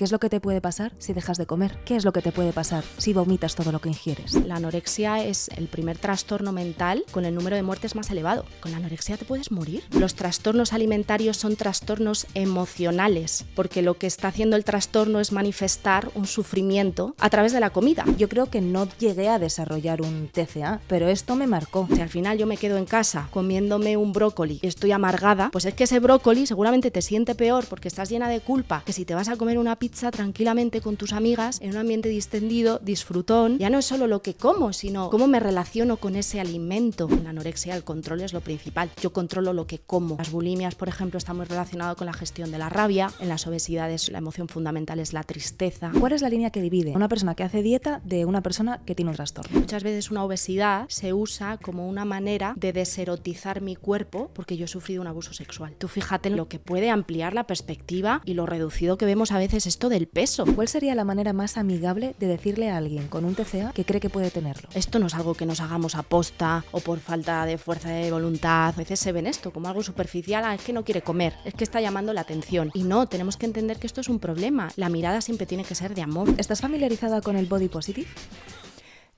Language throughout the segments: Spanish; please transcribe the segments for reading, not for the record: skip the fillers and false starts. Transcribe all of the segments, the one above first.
¿Qué es lo que te puede pasar si dejas de comer? ¿Qué es lo que te puede pasar si vomitas todo lo que ingieres? La anorexia es el primer trastorno mental con el número de muertes más elevado. Con la anorexia te puedes morir. Los trastornos alimentarios son trastornos emocionales, porque lo que está haciendo el trastorno es manifestar un sufrimiento a través de la comida. Yo creo que no llegué a desarrollar un TCA, pero esto me marcó. Si al final yo me quedo en casa comiéndome un brócoli y estoy amargada, pues es que ese brócoli seguramente te siente peor porque estás llena de culpa que si te vas a comer una pizza tranquilamente con tus amigas en un ambiente distendido, disfrutón. Ya no es solo lo que como, sino cómo me relaciono con ese alimento. En la anorexia el control es lo principal. Yo controlo lo que como. Las bulimias, por ejemplo, están muy relacionadas con la gestión de la rabia. En las obesidades la emoción fundamental es la tristeza. ¿Cuál es la línea que divide una persona que hace dieta de una persona que tiene un trastorno? Muchas veces una obesidad se usa como una manera de deserotizar mi cuerpo porque yo he sufrido un abuso sexual. Tú fíjate en lo que puede ampliar la perspectiva y lo reducido que vemos a veces esto del peso. ¿Cuál sería la manera más amigable de decirle a alguien con un TCA que cree que puede tenerlo? Esto no es algo que nos hagamos a posta o por falta de fuerza de voluntad. A veces se ven esto como algo superficial. Es que no quiere comer, es que está llamando la atención. Y no, tenemos que entender que esto es un problema. La mirada siempre tiene que ser de amor. ¿Estás familiarizada con el body positive?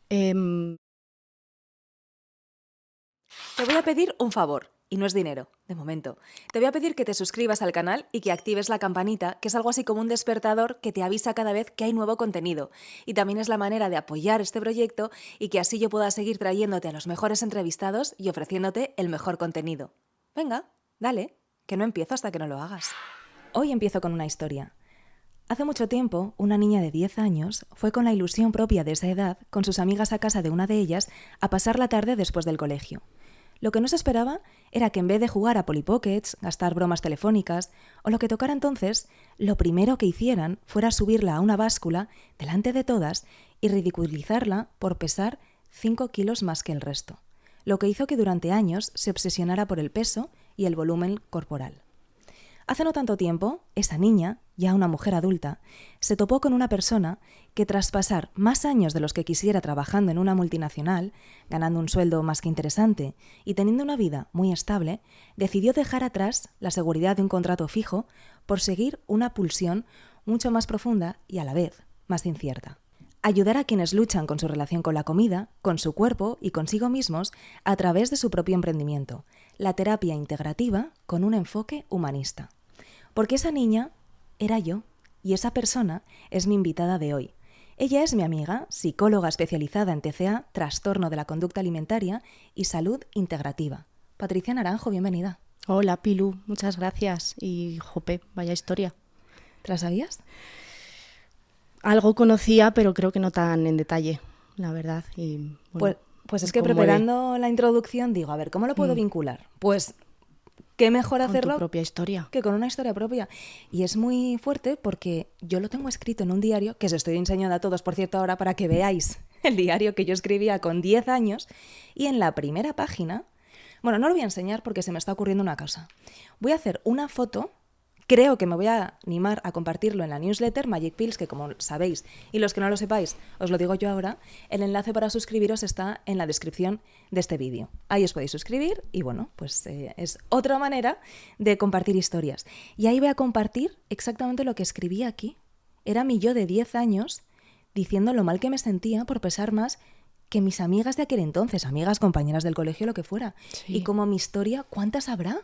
Te voy a pedir un favor. Y no es dinero, de momento. Te voy a pedir que te suscribas al canal y que actives la campanita, que es algo así como un despertador que te avisa cada vez que hay nuevo contenido. Y también es la manera de apoyar este proyecto y que así yo pueda seguir trayéndote a los mejores entrevistados y ofreciéndote el mejor contenido. Venga, dale, que no empiezo hasta que no lo hagas. Hoy empiezo con una historia. Hace mucho tiempo, una niña de 10 años fue con la ilusión propia de esa edad con sus amigas a casa de una de ellas a pasar la tarde después del colegio. Lo que no se esperaba era que en vez de jugar a Polly Pockets, gastar bromas telefónicas o lo que tocara entonces, lo primero que hicieran fuera subirla a una báscula delante de todas y ridiculizarla por pesar 5 kilos más que el resto, lo que hizo que durante años se obsesionara por el peso y el volumen corporal. Hace no tanto tiempo, esa niña, ya una mujer adulta, se topó con una persona que tras pasar más años de los que quisiera trabajando en una multinacional, ganando un sueldo más que interesante y teniendo una vida muy estable, decidió dejar atrás la seguridad de un contrato fijo por seguir una pulsión mucho más profunda y a la vez más incierta. Ayudar a quienes luchan con su relación con la comida, con su cuerpo y consigo mismos a través de su propio emprendimiento, la terapia integrativa con un enfoque humanista. Porque esa niña era yo y esa persona es mi invitada de hoy. Ella es mi amiga, psicóloga especializada en TCA, trastorno de la conducta alimentaria y salud integrativa. Patricia Naranjo, bienvenida. Hola, Pilu, muchas gracias. Y, jope, vaya historia. ¿Te la sabías? Algo conocía, pero creo que no tan en detalle, la verdad. Y, bueno, pues es que preparando la introducción digo, a ver, ¿cómo lo puedo vincular? Pues qué mejor hacerlo con tu propia historia que con una historia propia. Y es muy fuerte porque yo lo tengo escrito en un diario, que os estoy enseñando a todos, por cierto, ahora para que veáis el diario que yo escribía con 10 años. Y en la primera página, bueno, no lo voy a enseñar porque se me está ocurriendo una cosa. Voy a hacer una foto. Creo que me voy a animar a compartirlo en la newsletter Magic Pills, que como sabéis, y los que no lo sepáis, os lo digo yo ahora, el enlace para suscribiros está en la descripción de este vídeo. Ahí os podéis suscribir y bueno, pues es otra manera de compartir historias. Y ahí voy a compartir exactamente lo que escribí aquí. Era mi yo de 10 años diciendo lo mal que me sentía por pesar más que mis amigas de aquel entonces, amigas, compañeras del colegio, lo que fuera. Sí. Y como mi historia, ¿cuántas habrá?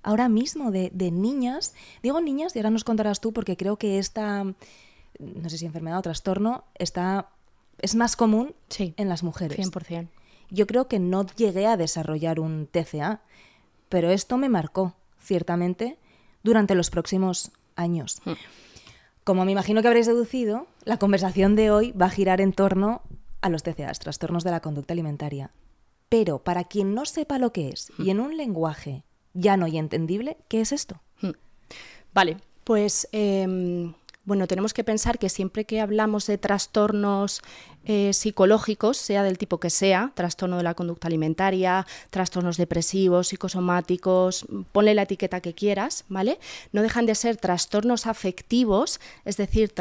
Ahora mismo de niñas, digo niñas y ahora nos contarás tú porque creo que esta, no sé si enfermedad o trastorno, es más común en las mujeres. 100%. Yo creo que no llegué a desarrollar un TCA, pero esto me marcó, ciertamente, durante los próximos años. Como me imagino que habréis deducido, la conversación de hoy va a girar en torno a los TCAs, trastornos de la conducta alimentaria. Pero para quien no sepa lo que es y en un lenguaje llano y entendible, ¿qué es esto? Vale, pues bueno, tenemos que pensar que siempre que hablamos de trastornos psicológicos, sea del tipo que sea, trastorno de la conducta alimentaria, trastornos depresivos, psicosomáticos, ponle la etiqueta que quieras, ¿vale? No dejan de ser trastornos afectivos, es decir,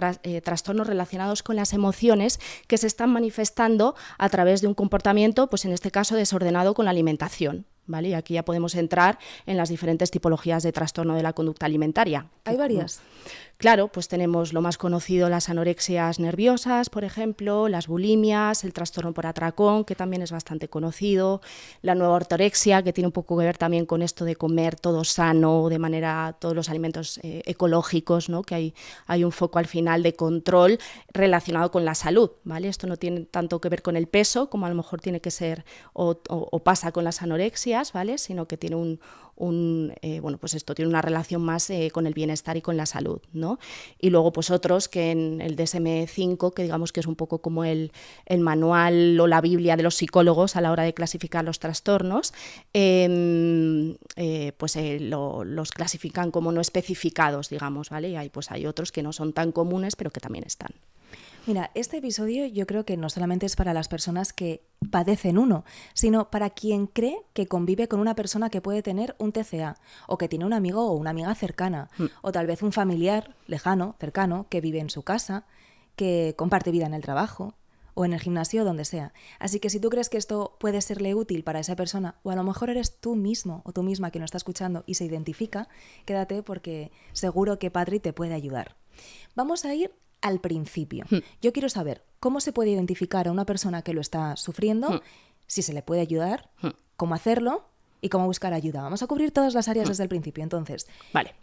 trastornos relacionados con las emociones que se están manifestando a través de un comportamiento, pues en este caso desordenado con la alimentación. ¿Vale? Y aquí ya podemos entrar en las diferentes tipologías de trastorno de la conducta alimentaria. ¿Hay varias? claro, pues tenemos lo más conocido, las anorexias nerviosas, por ejemplo, las bulimias, el trastorno por atracón, que también es bastante conocido, la nueva ortorexia, que tiene un poco que ver también con esto de comer todo sano, de manera, todos los alimentos ecológicos, ¿no? Que hay un foco al final de control relacionado con la salud, ¿vale? Esto no tiene tanto que ver con el peso, como a lo mejor tiene que ser o pasa con las anorexias, ¿vale? Sino que tiene bueno, pues esto tiene una relación más con el bienestar y con la salud, ¿no? Y luego pues otros que en el DSM-5, que digamos que es un poco como el manual o la Biblia de los psicólogos a la hora de clasificar los trastornos, los clasifican como no especificados, digamos, ¿vale? Y hay otros que no son tan comunes, pero que también están. Mira, este episodio yo creo que no solamente es para las personas que padecen uno, sino para quien cree que convive con una persona que puede tener un TCA, o que tiene un amigo o una amiga cercana, o tal vez un familiar lejano, cercano, que vive en su casa, que comparte vida en el trabajo, o en el gimnasio, donde sea. Así que si tú crees que esto puede serle útil para esa persona, o a lo mejor eres tú mismo o tú misma quien lo está escuchando y se identifica, quédate porque seguro que Patri te puede ayudar. Vamos a ir al principio. Yo quiero saber cómo se puede identificar a una persona que lo está sufriendo, si se le puede ayudar, cómo hacerlo y cómo buscar ayuda. Vamos a cubrir todas las áreas desde el principio. Entonces, vale.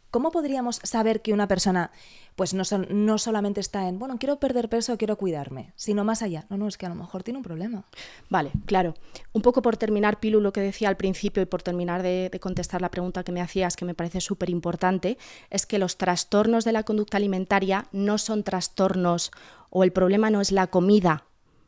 ¿Cómo podríamos saber que una persona pues no solamente está en, bueno, quiero perder peso, quiero cuidarme, sino más allá? No, es que a lo mejor tiene un problema. Vale, claro. Un poco por terminar, Pilu, lo que decía al principio y por terminar de contestar la pregunta que me hacías, que me parece súper importante, es que los trastornos de la conducta alimentaria no son trastornos o el problema no es la comida,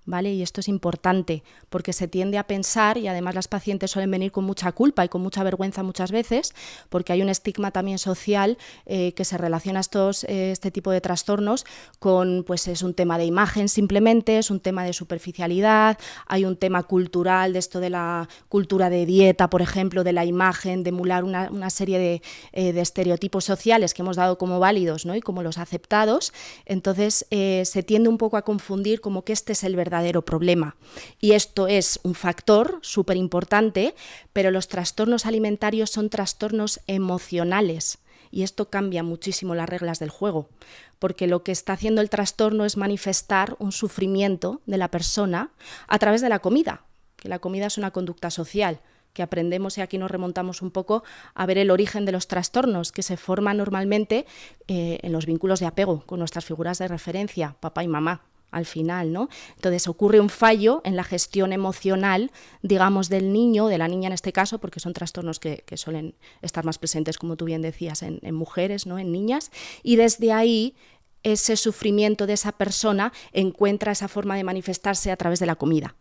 ¿vale? Y esto es importante porque se tiende a pensar, y además las pacientes suelen venir con mucha culpa y con mucha vergüenza muchas veces, porque hay un estigma también social que se relaciona a este tipo de trastornos con, pues es un tema de imagen simplemente, es un tema de superficialidad, hay un tema cultural de esto de la cultura de dieta, por ejemplo, de la imagen, de emular una serie de estereotipos sociales que hemos dado como válidos, ¿no? Y como los aceptados. Entonces se tiende un poco a confundir como que este es el verdadero problema. Y esto es un factor súper importante, pero los trastornos alimentarios son trastornos emocionales. Y esto cambia muchísimo las reglas del juego, porque lo que está haciendo el trastorno es manifestar un sufrimiento de la persona a través de la comida, que la comida es una conducta social, que aprendemos, y aquí nos remontamos un poco a ver el origen de los trastornos, que se forman normalmente en los vínculos de apego con nuestras figuras de referencia, papá y mamá. Al final, ¿no? Entonces ocurre un fallo en la gestión emocional, digamos, del niño, de la niña en este caso, porque son trastornos que suelen estar más presentes, como tú bien decías, en mujeres, ¿no? En niñas, y desde ahí ese sufrimiento de esa persona encuentra esa forma de manifestarse a través de la comida.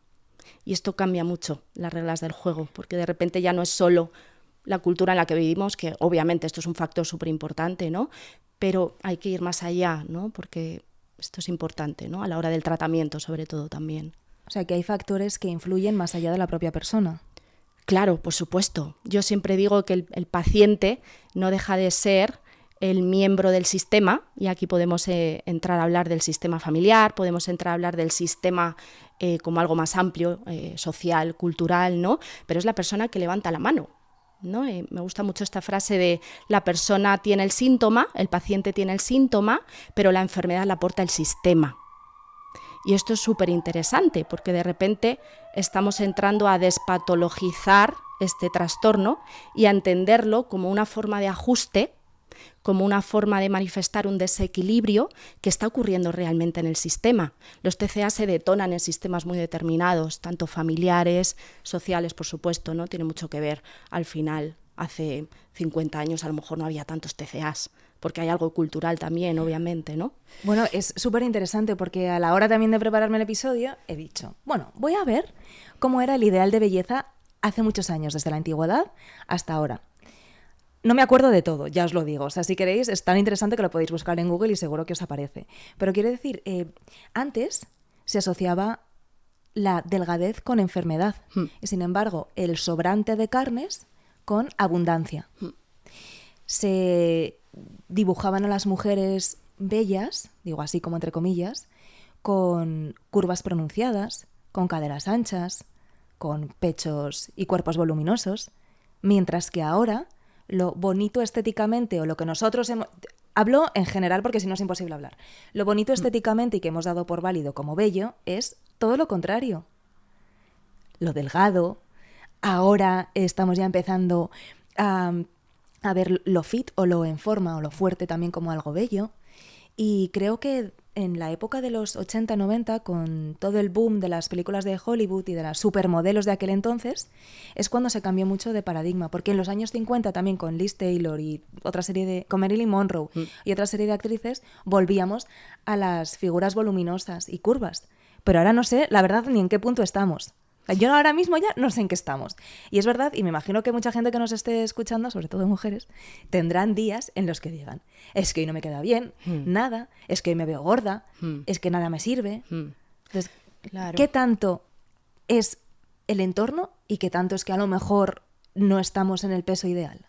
Y esto cambia mucho las reglas del juego, porque de repente ya no es solo la cultura en la que vivimos, que obviamente esto es un factor súper importante, ¿no? Pero hay que ir más allá, ¿no? Porque esto es importante, ¿no? A la hora del tratamiento, sobre todo, también. O sea, que hay factores que influyen más allá de la propia persona. Claro, por supuesto. Yo siempre digo que el paciente no deja de ser el miembro del sistema, y aquí podemos entrar a hablar del sistema familiar, podemos entrar a hablar del sistema como algo más amplio, social, cultural, ¿no? Pero es la persona que levanta la mano, ¿no? Me gusta mucho esta frase de la persona tiene el síntoma, el paciente tiene el síntoma, pero la enfermedad la aporta el sistema. Y esto es súper interesante porque de repente estamos entrando a despatologizar este trastorno y a entenderlo como una forma de ajuste, como una forma de manifestar un desequilibrio que está ocurriendo realmente en el sistema. Los TCA se detonan en sistemas muy determinados, tanto familiares, sociales, por supuesto, ¿no? Tiene mucho que ver. Al final, hace 50 años a lo mejor no había tantos TCAs, porque hay algo cultural también, obviamente, ¿no? Bueno, es súper interesante porque a la hora también de prepararme el episodio he dicho, bueno, voy a ver cómo era el ideal de belleza hace muchos años, desde la antigüedad hasta ahora. No me acuerdo de todo, ya os lo digo. O sea, si queréis, es tan interesante que lo podéis buscar en Google y seguro que os aparece. Pero quiero decir, antes se asociaba la delgadez con enfermedad. Y sin embargo, el sobrante de carnes con abundancia. Se dibujaban a las mujeres bellas, digo así como entre comillas, con curvas pronunciadas, con caderas anchas, con pechos y cuerpos voluminosos, mientras que ahora lo bonito estéticamente o lo que nosotros Hablo en general porque si no es imposible hablar. Lo bonito estéticamente y que hemos dado por válido como bello es todo lo contrario. Lo delgado. Ahora estamos ya empezando a ver lo fit o lo en forma o lo fuerte también como algo bello. Y creo que en la época de los 80-90, con todo el boom de las películas de Hollywood y de las supermodelos de aquel entonces, es cuando se cambió mucho de paradigma. Porque en los años 50 también con Liz Taylor y otra serie con Marilyn Monroe y otra serie de actrices, volvíamos a las figuras voluminosas y curvas. Pero ahora no sé, la verdad, ni en qué punto estamos. Yo ahora mismo ya no sé en qué estamos. Y es verdad, y me imagino que mucha gente que nos esté escuchando, sobre todo mujeres, tendrán días en los que digan, es que hoy no me queda bien, nada, es que hoy me veo gorda, es que nada me sirve. Entonces, Claro. ¿qué tanto es el entorno y qué tanto es que a lo mejor no estamos en el peso ideal?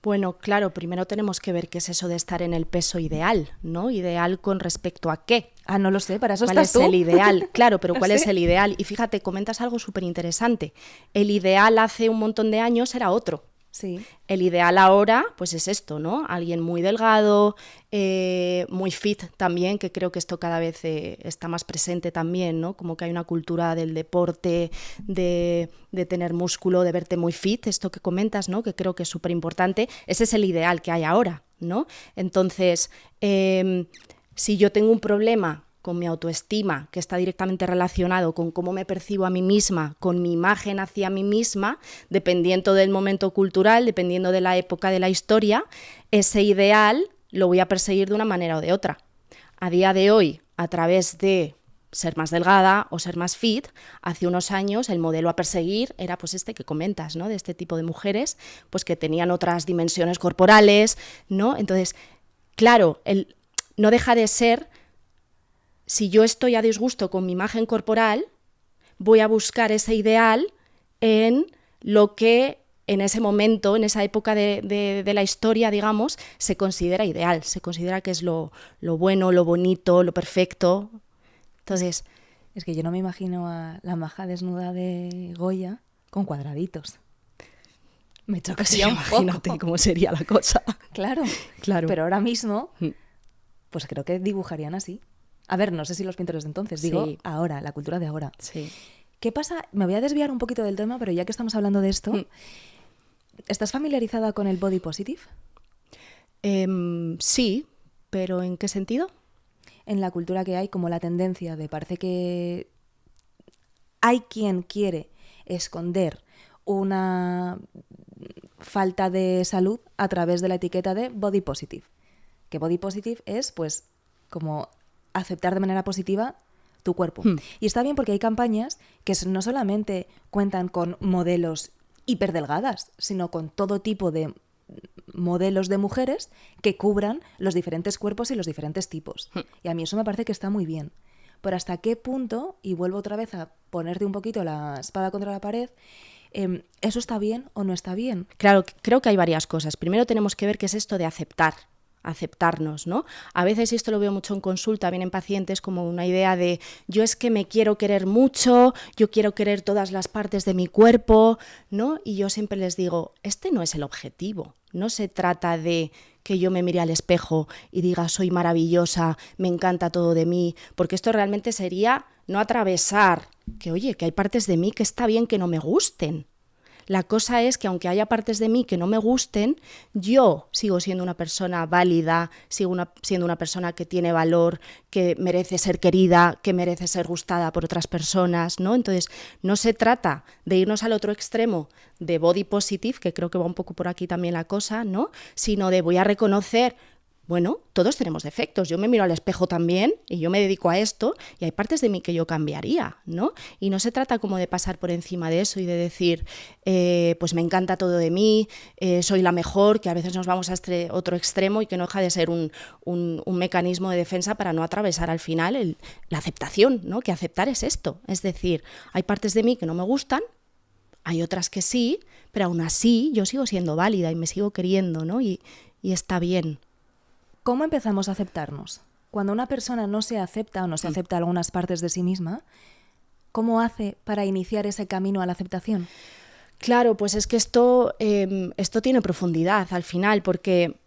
Bueno, claro, primero tenemos que ver qué es eso de estar en el peso ideal, ¿no? ¿Ideal con respecto a qué? Ah, no lo sé, para eso ¿Cuál estás es tú. el ideal? Claro, pero ¿cuál Sí. es el ideal? Y fíjate, comentas algo súper interesante. El ideal hace un montón de años era otro. Sí. El ideal ahora, pues es esto, ¿no? Alguien muy delgado, muy fit también, que creo que esto cada vez está más presente también, ¿no? Como que hay una cultura del deporte, de tener músculo, de verte muy fit, esto que comentas, ¿no? Que creo que es súper importante. Ese es el ideal que hay ahora, ¿no? Entonces, si yo tengo un problema con mi autoestima, que está directamente relacionado con cómo me percibo a mí misma, con mi imagen hacia mí misma, dependiendo del momento cultural, dependiendo de la época de la historia, ese ideal lo voy a perseguir de una manera o de otra. A día de hoy, a través de ser más delgada o ser más fit, hace unos años el modelo a perseguir era pues este que comentas, ¿no? De este tipo de mujeres, pues que tenían otras dimensiones corporales, ¿no? Entonces, claro, no deja de ser. Si yo estoy a disgusto con mi imagen corporal, voy a buscar ese ideal en lo que en ese momento, en esa época de la historia, digamos, se considera ideal, se considera que es lo bueno, lo bonito, lo perfecto. Entonces, Es que yo no me imagino a la maja desnuda de Goya con cuadraditos. Me chocaría un imagínate poco. cómo sería la cosa. Claro. Claro. Pero ahora mismo, pues creo que dibujarían así. A ver, no sé si los pintores de entonces, digo Sí. ahora, la cultura de ahora. Sí. ¿Qué pasa? Me voy a desviar un poquito del tema, pero ya que estamos hablando de esto, ¿estás familiarizada con el body positive? Sí, pero ¿en qué sentido? En la cultura que hay, como la tendencia de parece que hay quien quiere esconder una falta de salud a través de la etiqueta de body positive. Que body positive es, pues, como aceptar de manera positiva tu cuerpo. Y está bien porque hay campañas que no solamente cuentan con modelos hiperdelgadas, sino con todo tipo de modelos de mujeres que cubran los diferentes cuerpos y los diferentes tipos. Y a mí eso me parece que está muy bien. Pero hasta qué punto, y vuelvo otra vez a ponerte un poquito la espada contra la pared, ¿eso está bien o no está bien? Claro, creo que hay varias cosas. Primero tenemos que ver qué es esto de aceptarnos, ¿no? A veces, y esto lo veo mucho en consulta, vienen pacientes como una idea de yo es que me quiero querer mucho, yo quiero querer todas las partes de mi cuerpo, ¿no? Y yo siempre les digo, este no es el objetivo, no se trata de que yo me mire al espejo y diga soy maravillosa, me encanta todo de mí, porque esto realmente sería no atravesar, que oye, que hay partes de mí que está bien que no me gusten. La cosa es que aunque haya partes de mí que no me gusten, yo sigo siendo una persona válida, sigo siendo una persona que tiene valor, que merece ser querida, que merece ser gustada por otras personas, ¿no? Entonces, no se trata de irnos al otro extremo de body positive, que creo que va un poco por aquí también la cosa, ¿no? Sino de voy a reconocer, bueno, todos tenemos defectos, yo me miro al espejo también y yo me dedico a esto y hay partes de mí que yo cambiaría, ¿no? Y no se trata como de pasar por encima de eso y de decir, pues me encanta todo de mí, soy la mejor, que a veces nos vamos a este otro extremo y que no deja de ser un mecanismo de defensa para no atravesar al final la aceptación, ¿no? Que aceptar es esto, es decir, hay partes de mí que no me gustan, hay otras que sí, pero aún así yo sigo siendo válida y me sigo queriendo, ¿no? Y está bien. ¿Cómo empezamos a aceptarnos? Cuando una persona no se acepta o no se acepta algunas partes de sí misma, ¿cómo hace para iniciar ese camino a la aceptación? Claro, pues es que esto tiene profundidad al final, porque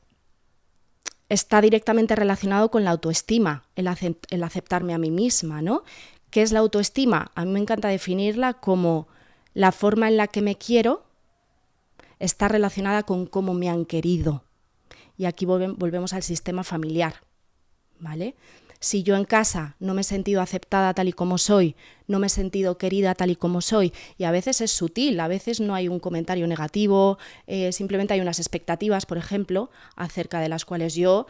está directamente relacionado con la autoestima, el aceptarme a mí misma, ¿no? ¿Qué es la autoestima? A mí me encanta definirla como la forma en la que me quiero está relacionada con cómo me han querido. Y aquí volvemos al sistema familiar, ¿vale? Si yo en casa no me he sentido aceptada tal y como soy, no me he sentido querida tal y como soy, y a veces es sutil, a veces no hay un comentario negativo, simplemente hay unas expectativas, por ejemplo, acerca de las cuales yo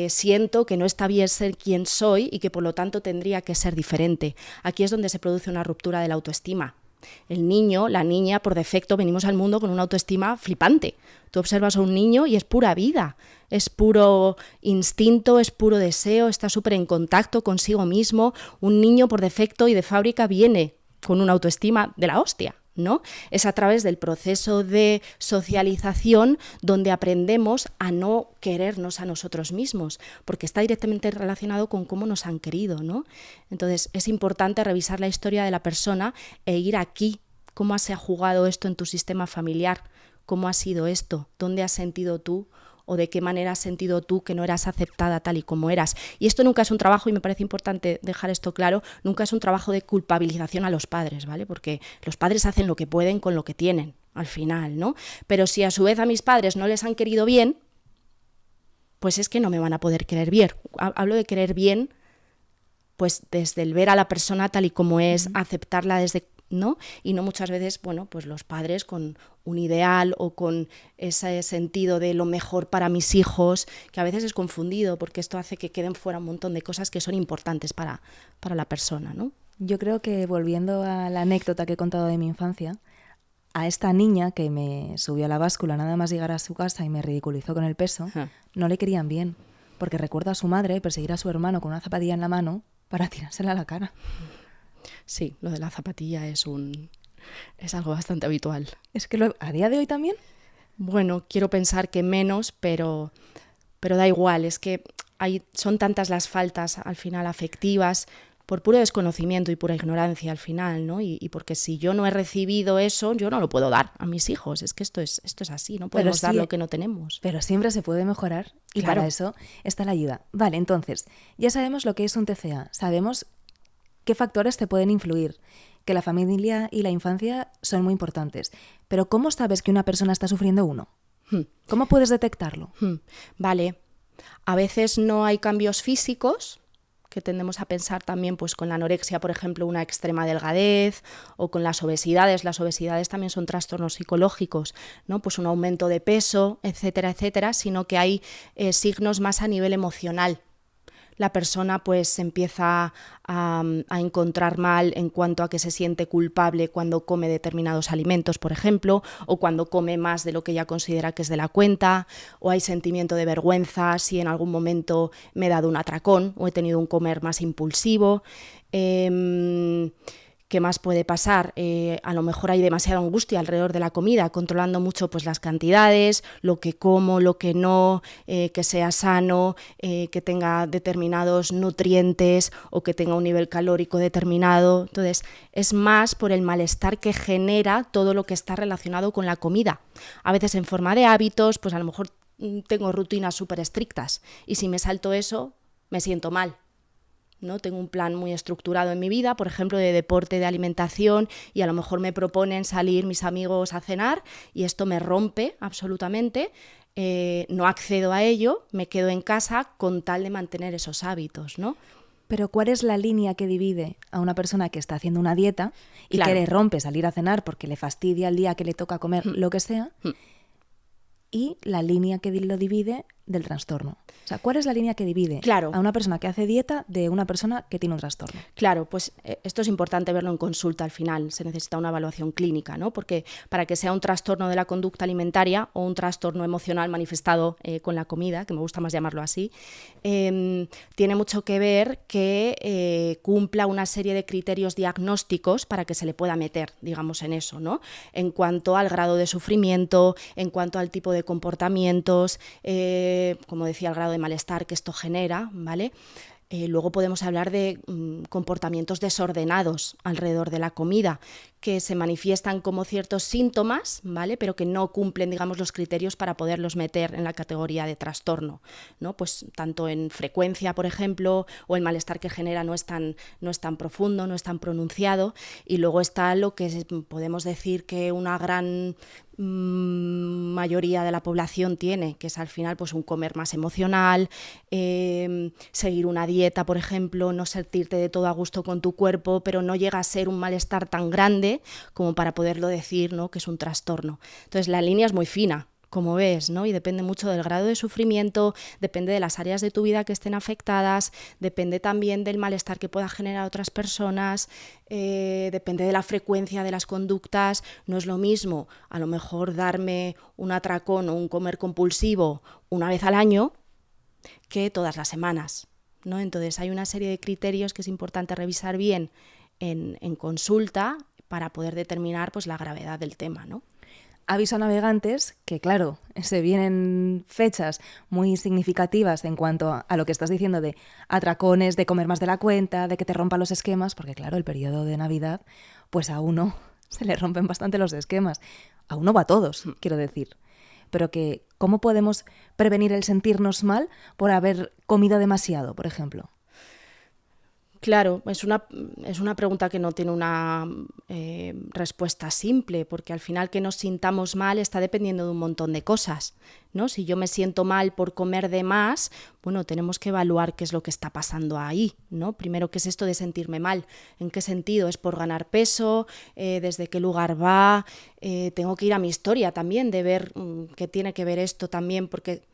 siento que no está bien ser quien soy y que por lo tanto tendría que ser diferente. Aquí es donde se produce una ruptura de la autoestima. El niño, la niña, por defecto, venimos al mundo con una autoestima flipante. Tú observas a un niño y es pura vida, es puro instinto, es puro deseo, está súper en contacto consigo mismo. Un niño por defecto y de fábrica viene con una autoestima de la hostia, ¿no? Es a través del proceso de socialización donde aprendemos a no querernos a nosotros mismos, porque está directamente relacionado con cómo nos han querido, ¿no? Entonces es importante revisar la historia de la persona e ir aquí, cómo se ha jugado esto en tu sistema familiar, cómo ha sido esto, dónde has sentido tú o de qué manera has sentido tú que no eras aceptada tal y como eras. Y esto nunca es un trabajo, y me parece importante dejar esto claro, nunca es un trabajo de culpabilización a los padres, ¿vale? Porque los padres hacen lo que pueden con lo que tienen, al final, ¿no? Pero si a su vez a mis padres no les han querido bien, pues es que no me van a poder querer bien. Hablo de querer bien, pues desde el ver a la persona tal y como es, aceptarla desde, ¿no? Y no muchas veces, bueno, pues los padres con un ideal o con ese sentido de lo mejor para mis hijos, que a veces es confundido porque esto hace que queden fuera un montón de cosas que son importantes para la persona, ¿no? Yo creo que, volviendo a la anécdota que he contado de mi infancia, a esta niña que me subió a la báscula nada más llegar a su casa y me ridiculizó con el peso, no le querían bien, porque recuerdo a su madre perseguir a su hermano con una zapatilla en la mano para tirársela a la cara. Sí, lo de la zapatilla es algo bastante habitual. Es que a día de hoy también. Bueno, quiero pensar que menos, pero da igual, es que son tantas las faltas al final afectivas por puro desconocimiento y pura ignorancia al final, ¿no? Y porque si yo no he recibido eso, yo no lo puedo dar a mis hijos. Es que esto es así, no podemos dar lo que no tenemos. Pero siempre se puede mejorar y claro, para eso está la ayuda. Vale, entonces, ya sabemos lo que es un TCA, sabemos qué factores te pueden influir, que la familia y la infancia son muy importantes. Pero ¿cómo sabes que una persona está sufriendo uno? ¿Cómo puedes detectarlo? Vale, a veces no hay cambios físicos, que tendemos a pensar también pues con la anorexia, por ejemplo, una extrema delgadez, o con las obesidades. Las obesidades también son trastornos psicológicos, ¿no? Pues un aumento de peso, etcétera, etcétera, sino que hay signos más a nivel emocional. La persona pues se empieza a encontrar mal en cuanto a que se siente culpable cuando come determinados alimentos, por ejemplo, o cuando come más de lo que ella considera que es de la cuenta, o hay sentimiento de vergüenza si en algún momento me he dado un atracón o he tenido un comer más impulsivo. ¿Qué más puede pasar? A lo mejor hay demasiada angustia alrededor de la comida, controlando mucho pues, las cantidades, lo que como, lo que no, que sea sano, que tenga determinados nutrientes o que tenga un nivel calórico determinado. Entonces, es más por el malestar que genera todo lo que está relacionado con la comida. A veces en forma de hábitos, pues a lo mejor tengo rutinas súper estrictas y si me salto eso, me siento mal, ¿no? Tengo un plan muy estructurado en mi vida, por ejemplo, de deporte, de alimentación, y a lo mejor me proponen salir mis amigos a cenar y esto me rompe absolutamente. No accedo a ello, me quedo en casa con tal de mantener esos hábitos, ¿no? Pero ¿cuál es la línea que divide a una persona que está haciendo una dieta y claro, que le rompe salir a cenar porque le fastidia el día que le toca comer lo que sea, y la línea que lo divide del trastorno? O sea, ¿cuál es la línea que divide a una persona que hace dieta de una persona que tiene un trastorno? Claro, pues esto es importante verlo en consulta al final, se necesita una evaluación clínica, ¿no? Porque para que sea un trastorno de la conducta alimentaria o un trastorno emocional manifestado con la comida, que me gusta más llamarlo así, tiene mucho que ver que cumpla una serie de criterios diagnósticos para que se le pueda meter, digamos, en eso, ¿no? En cuanto al grado de sufrimiento, en cuanto al tipo de comportamientos, como decía, el grado de malestar que esto genera, ¿vale? Luego podemos hablar de comportamientos desordenados alrededor de la comida, que se manifiestan como ciertos síntomas, ¿vale? Pero que no cumplen, digamos, los criterios para poderlos meter en la categoría de trastorno, ¿no? Pues tanto en frecuencia, por ejemplo, o el malestar que genera no es tan profundo, no es tan pronunciado. Y luego está lo que podemos decir que una gran mayoría de la población tiene, que es al final pues un comer más emocional, seguir una dieta, por ejemplo, no sentirte de todo a gusto con tu cuerpo, pero no llega a ser un malestar tan grande como para poderlo decir, ¿no?, que es un trastorno. Entonces la línea es muy fina, como ves, ¿no? Y depende mucho del grado de sufrimiento, depende de las áreas de tu vida que estén afectadas, depende también del malestar que pueda generar a otras personas, depende de la frecuencia de las conductas. No es lo mismo a lo mejor darme un atracón o un comer compulsivo una vez al año que todas las semanas, ¿no? Entonces hay una serie de criterios que es importante revisar bien en consulta para poder determinar pues la gravedad del tema, ¿no? Aviso a navegantes que, claro, se vienen fechas muy significativas en cuanto a lo que estás diciendo de atracones, de comer más de la cuenta, de que te rompan los esquemas, porque claro, el periodo de Navidad, pues a uno se le rompen bastante los esquemas. A uno va a todos, quiero decir. Pero que, ¿cómo podemos prevenir el sentirnos mal por haber comido demasiado, por ejemplo? Claro, es una pregunta que no tiene una respuesta simple, porque al final que nos sintamos mal está dependiendo de un montón de cosas, ¿no? Si yo me siento mal por comer de más, bueno, tenemos que evaluar qué es lo que está pasando ahí, ¿no? Primero, ¿qué es esto de sentirme mal? ¿En qué sentido? ¿Es por ganar peso? ¿Desde qué lugar va? Tengo que ir a mi historia también, de ver qué tiene que ver esto también, porque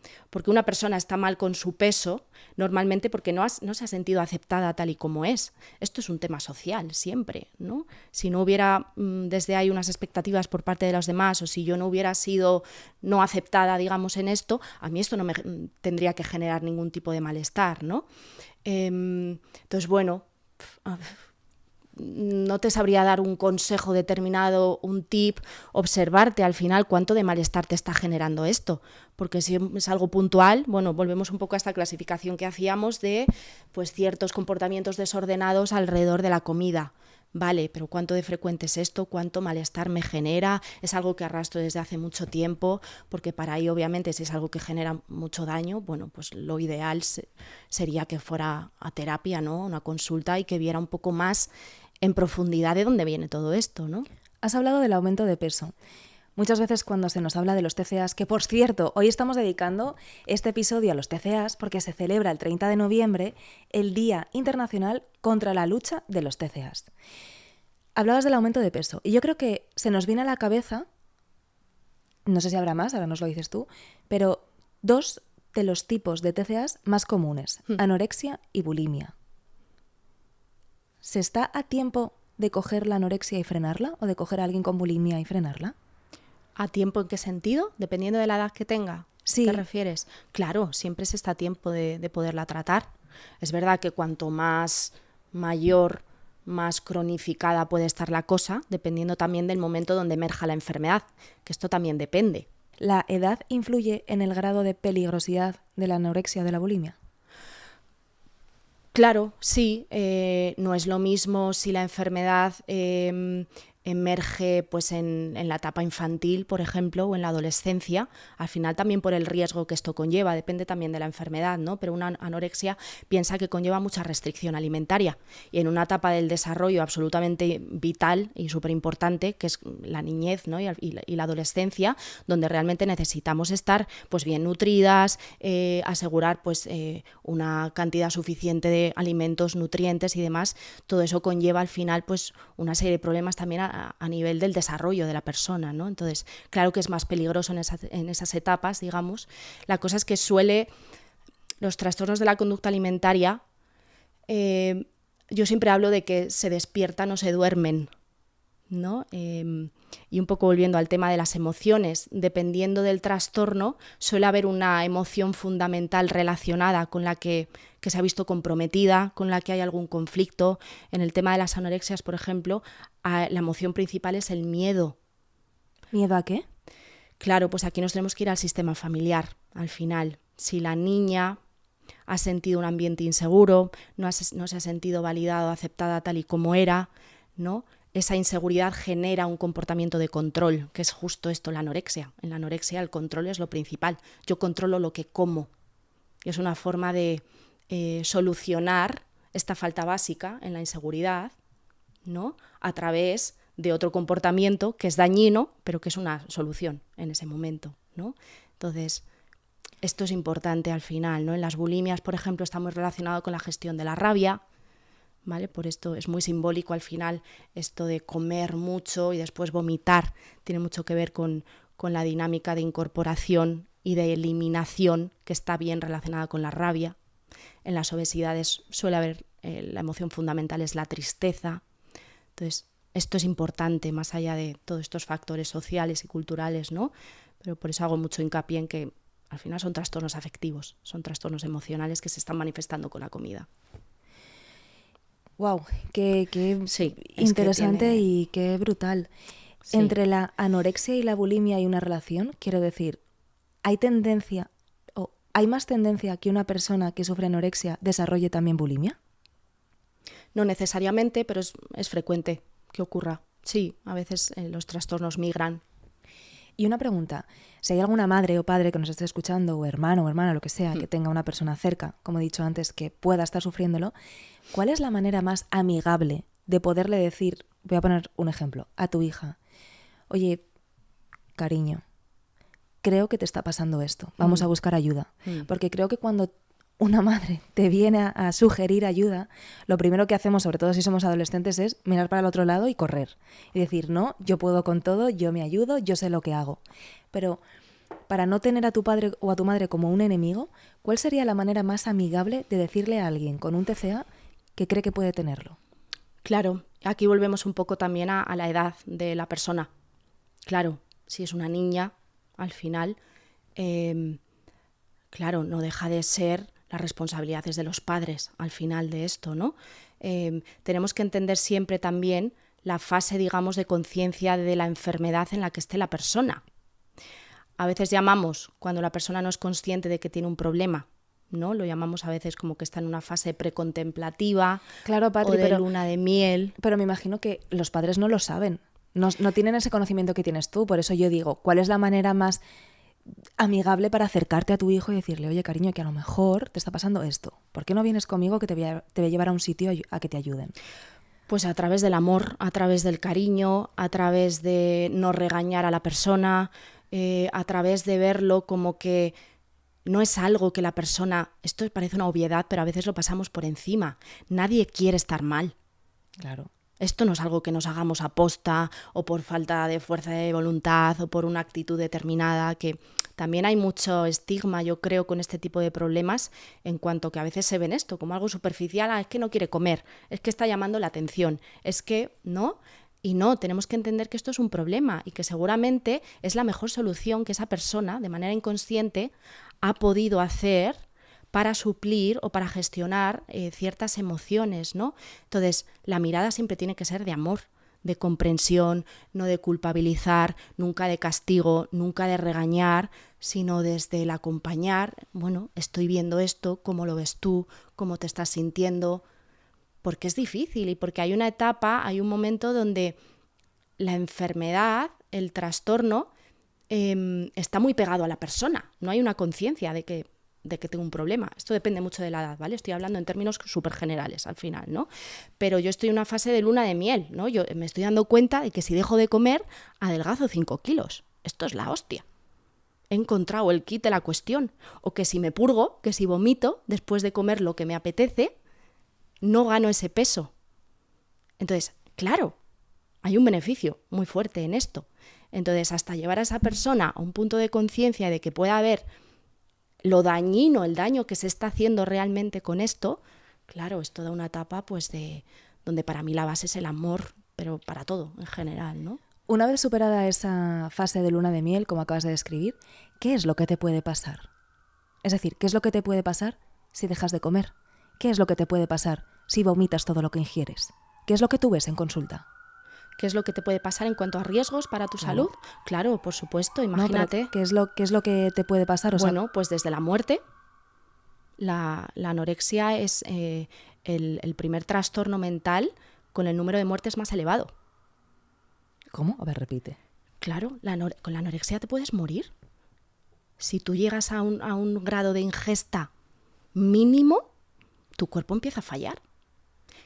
una persona está mal con su peso, normalmente porque no se ha sentido aceptada tal y como es. Esto es un tema social siempre, ¿no? Si no hubiera desde ahí unas expectativas por parte de los demás, o si yo no hubiera sido no aceptada, digamos, en esto, a mí esto no me tendría que generar ningún tipo de malestar, ¿no? Entonces, bueno, no te sabría dar un consejo determinado, un tip, observarte al final cuánto de malestar te está generando esto, porque si es algo puntual, bueno, volvemos un poco a esta clasificación que hacíamos de pues ciertos comportamientos desordenados alrededor de la comida. Vale, pero ¿cuánto de frecuente es esto? ¿Cuánto malestar me genera? ¿Es algo que arrastro desde hace mucho tiempo? Porque para ahí, obviamente, si es algo que genera mucho daño, bueno, pues lo ideal sería que fuera a terapia, ¿no? Una consulta y que viera un poco más en profundidad de dónde viene todo esto, ¿no? Has hablado del aumento de peso. Muchas veces cuando se nos habla de los TCAs, que por cierto, hoy estamos dedicando este episodio a los TCAs porque se celebra el 30 de noviembre el Día Internacional contra la Lucha de los TCAs. Hablabas del aumento de peso y yo creo que se nos viene a la cabeza, no sé si habrá más, ahora nos lo dices tú, pero dos de los tipos de TCAs más comunes, anorexia y bulimia. ¿Se está a tiempo de coger la anorexia y frenarla o de coger a alguien con bulimia y frenarla? ¿A tiempo en qué sentido? Dependiendo de la edad que tenga. Sí. ¿Te refieres? Claro, siempre se está a tiempo de poderla tratar. Es verdad que cuanto más mayor, más cronificada puede estar la cosa, dependiendo también del momento donde emerja la enfermedad, que esto también depende. ¿La edad influye en el grado de peligrosidad de la anorexia o de la bulimia? Claro, sí, no es lo mismo si la enfermedad emerge pues en la etapa infantil, por ejemplo, o en la adolescencia, al final también por el riesgo que esto conlleva, depende también de la enfermedad, ¿no? Pero una anorexia piensa que conlleva mucha restricción alimentaria y en una etapa del desarrollo absolutamente vital y súper importante, que es la niñez, ¿no? y la adolescencia, donde realmente necesitamos estar pues bien nutridas, asegurar pues una cantidad suficiente de alimentos, nutrientes y demás. Todo eso conlleva al final pues una serie de problemas también a nivel del desarrollo de la persona, ¿no? Entonces, claro que es más peligroso en esas etapas, digamos. La cosa es que los trastornos de la conducta alimentaria, yo siempre hablo de que se despiertan o se duermen, ¿no? Y un poco volviendo al tema de las emociones, dependiendo del trastorno, suele haber una emoción fundamental relacionada con la que se ha visto comprometida, con la que hay algún conflicto. En el tema de las anorexias, por ejemplo, la emoción principal es el miedo. ¿Miedo a qué? Claro, pues aquí nos tenemos que ir al sistema familiar, al final. Si la niña ha sentido un ambiente inseguro, no se ha sentido validado, aceptada tal y como era, ¿no? Esa inseguridad genera un comportamiento de control, que es justo esto, la anorexia. En la anorexia el control es lo principal. Yo controlo lo que como. Es una forma de solucionar esta falta básica en la inseguridad, ¿no? A través de otro comportamiento que es dañino, pero que es una solución en ese momento, ¿no? Entonces, esto es importante al final, ¿no? En las bulimias, por ejemplo, está muy relacionado con la gestión de la rabia, ¿vale? Por esto es muy simbólico al final esto de comer mucho y después vomitar. Tiene mucho que ver con la dinámica de incorporación y de eliminación que está bien relacionada con la rabia. En las obesidades suele haber, la emoción fundamental es la tristeza. Entonces, esto es importante más allá de todos estos factores sociales y culturales, ¿no? Pero por eso hago mucho hincapié en que al final son trastornos afectivos, son trastornos emocionales que se están manifestando con la comida. Wow, qué Sí, interesante y qué brutal. Sí. Entre la anorexia y la bulimia hay una relación, quiero decir, ¿hay más tendencia que una persona que sufre anorexia desarrolle también bulimia? No necesariamente, pero es frecuente que ocurra. Sí, a veces los trastornos migran. Y una pregunta, si hay alguna madre o padre que nos esté escuchando, o hermano o hermana, lo que sea, que tenga una persona cerca, como he dicho antes, que pueda estar sufriéndolo, ¿cuál es la manera más amigable de poderle decir, voy a poner un ejemplo, a tu hija, oye, cariño, creo que te está pasando esto, vamos a buscar ayuda? Porque creo que cuando una madre te viene a sugerir ayuda, lo primero que hacemos, sobre todo si somos adolescentes, es mirar para el otro lado y correr. Y decir, no, yo puedo con todo, yo me ayudo, yo sé lo que hago. Pero para no tener a tu padre o a tu madre como un enemigo, ¿cuál sería la manera más amigable de decirle a alguien con un TCA que cree que puede tenerlo? Claro, aquí volvemos un poco también a la edad de la persona. Claro, si es una niña, al final, claro, no deja de ser las responsabilidades de los padres al final de esto, ¿no? Tenemos que entender siempre también la fase, digamos, de conciencia de la enfermedad en la que esté la persona. A veces llamamos, cuando la persona no es consciente de que tiene un problema, ¿no? Lo llamamos a veces como que está en una fase precontemplativa, claro, Patri, o de luna de miel. Pero me imagino que los padres no lo saben, no tienen ese conocimiento que tienes tú, por eso yo digo, ¿cuál es la manera más amigable para acercarte a tu hijo y decirle, oye, cariño, que a lo mejor te está pasando esto? ¿Por qué no vienes conmigo que te voy a llevar a un sitio a que te ayuden? Pues a través del amor, a través del cariño, a través de no regañar a la persona, a través de verlo como que no es algo que la persona, esto parece una obviedad, pero a veces lo pasamos por encima. Nadie quiere estar mal. Claro. Esto no es algo que nos hagamos a posta o por falta de fuerza de voluntad o por una actitud determinada, que también hay mucho estigma, yo creo, con este tipo de problemas en cuanto que a veces se ven esto como algo superficial, es que no quiere comer, es que está llamando la atención, es que, ¿no? Y no, tenemos que entender que esto es un problema y que seguramente es la mejor solución que esa persona, de manera inconsciente, ha podido hacer para suplir o para gestionar ciertas emociones, ¿no? Entonces, la mirada siempre tiene que ser de amor, de comprensión, no de culpabilizar, nunca de castigo, nunca de regañar, sino desde el acompañar, bueno, estoy viendo esto, ¿cómo lo ves tú? ¿Cómo te estás sintiendo? Porque es difícil y porque hay una etapa, hay un momento donde la enfermedad, el trastorno, está muy pegado a la persona, no hay una conciencia de que tengo un problema. Esto depende mucho de la edad, ¿vale? Estoy hablando en términos súper generales al final, ¿no? Pero yo estoy en una fase de luna de miel, ¿no? Yo me estoy dando cuenta de que si dejo de comer, adelgazo 5 kilos. Esto es la hostia. He encontrado el kit de la cuestión. O que si me purgo, que si vomito después de comer lo que me apetece, no gano ese peso. Entonces, claro, hay un beneficio muy fuerte en esto. Entonces, hasta llevar a esa persona a un punto de conciencia de que pueda haber lo dañino, el daño que se está haciendo realmente con esto, claro, es toda una etapa pues de donde para mí la base es el amor, pero para todo en general, ¿no? Una vez superada esa fase de luna de miel, como acabas de describir, ¿qué es lo que te puede pasar? Es decir, ¿qué es lo que te puede pasar si dejas de comer? ¿Qué es lo que te puede pasar si vomitas todo lo que ingieres? ¿Qué es lo que tú ves en consulta? ¿Qué es lo que te puede pasar en cuanto a riesgos para tu salud? Claro, por supuesto, imagínate. No, ¿qué es lo que te puede pasar? Bueno, pues desde la muerte La anorexia es el primer trastorno mental con el número de muertes más elevado. ¿Cómo? A ver, repite. Claro, con la anorexia te puedes morir. Si tú llegas a un grado de ingesta mínimo, tu cuerpo empieza a fallar.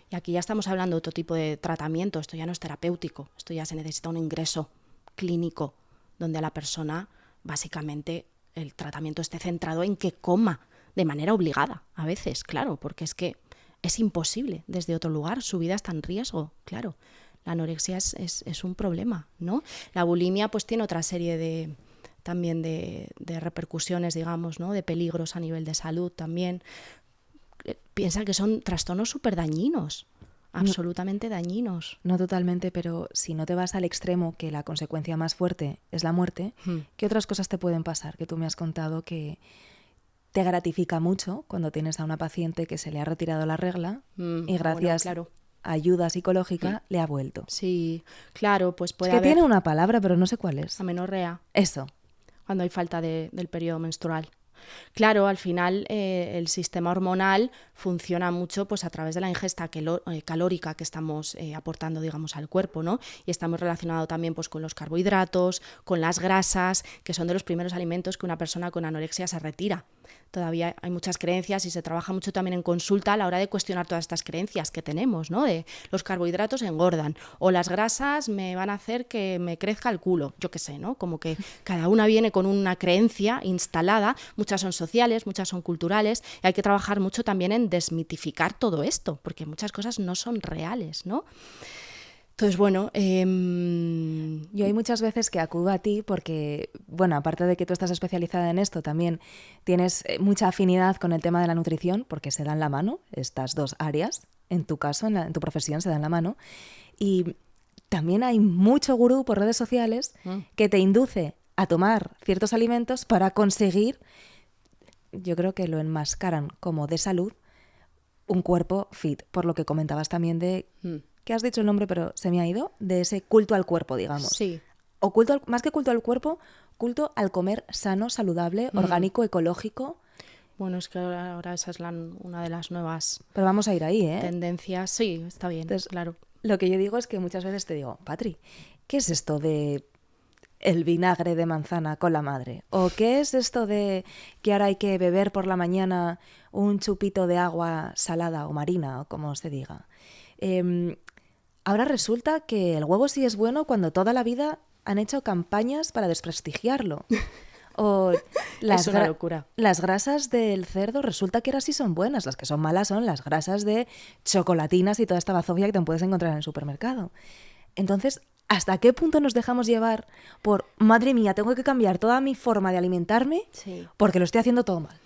Y aquí ya estamos hablando de otro tipo de tratamiento. Esto ya no es terapéutico, esto ya se necesita un ingreso clínico donde la persona, básicamente, el tratamiento esté centrado en que coma de manera obligada, a veces, claro, porque es que es imposible desde otro lugar, su vida está en riesgo, claro. La anorexia es un problema, ¿no? La bulimia pues tiene otra serie también de repercusiones, digamos, ¿no? De peligros a nivel de salud también. Piensa que son trastornos súper dañinos, absolutamente dañinos. No totalmente, pero si no te vas al extremo, que la consecuencia más fuerte es la muerte, ¿qué otras cosas te pueden pasar? Que tú me has contado que te gratifica mucho cuando tienes a una paciente que se le ha retirado la regla y gracias a ayuda psicológica le ha vuelto. Sí, claro, pues puede haber... Es que haber... tiene una palabra, pero no sé cuál es. Amenorrea. Eso. Cuando hay falta del periodo menstrual. Claro, al final el sistema hormonal funciona mucho pues a través de la ingesta calórica que estamos aportando, digamos, al cuerpo, ¿no? Y está muy relacionado también pues con los carbohidratos, con las grasas, que son de los primeros alimentos que una persona con anorexia se retira. Todavía hay muchas creencias y se trabaja mucho también en consulta a la hora de cuestionar todas estas creencias que tenemos, ¿no? De los carbohidratos engordan o las grasas me van a hacer que me crezca el culo, yo qué sé, ¿no? Como que cada una viene con una creencia instalada, muchas son sociales, muchas son culturales, y hay que trabajar mucho también en desmitificar todo esto, porque muchas cosas no son reales, ¿no? Entonces, bueno... Yo hay muchas veces que acudo a ti porque, bueno, aparte de que tú estás especializada en esto, también tienes mucha afinidad con el tema de la nutrición, porque se dan la mano, estas dos áreas, en tu caso, en tu profesión, se dan la mano. Y también hay mucho gurú por redes sociales que te induce a tomar ciertos alimentos para conseguir, yo creo que lo enmascaran como de salud, un cuerpo fit, por lo que comentabas también de... que has dicho el nombre, pero se me ha ido, de ese culto al cuerpo, digamos. Sí. O más que culto al cuerpo, culto al comer sano, saludable, orgánico, ecológico. Bueno, es que ahora esa es una de las nuevas... Pero vamos a ir ahí, ¿eh? Tendencias, sí, está bien. Entonces, claro. Lo que yo digo es que muchas veces te digo, Patri, ¿qué es esto de el vinagre de manzana con la madre? ¿O qué es esto de que ahora hay que beber por la mañana un chupito de agua salada o marina, o como se diga? Ahora resulta que el huevo sí es bueno cuando toda la vida han hecho campañas para desprestigiarlo. O es una locura. Las grasas del cerdo resulta que ahora sí son buenas. Las que son malas son las grasas de chocolatinas y toda esta bazofia que te puedes encontrar en el supermercado. Entonces, ¿hasta qué punto nos dejamos llevar por, madre mía, tengo que cambiar toda mi forma de alimentarme porque lo estoy haciendo todo mal?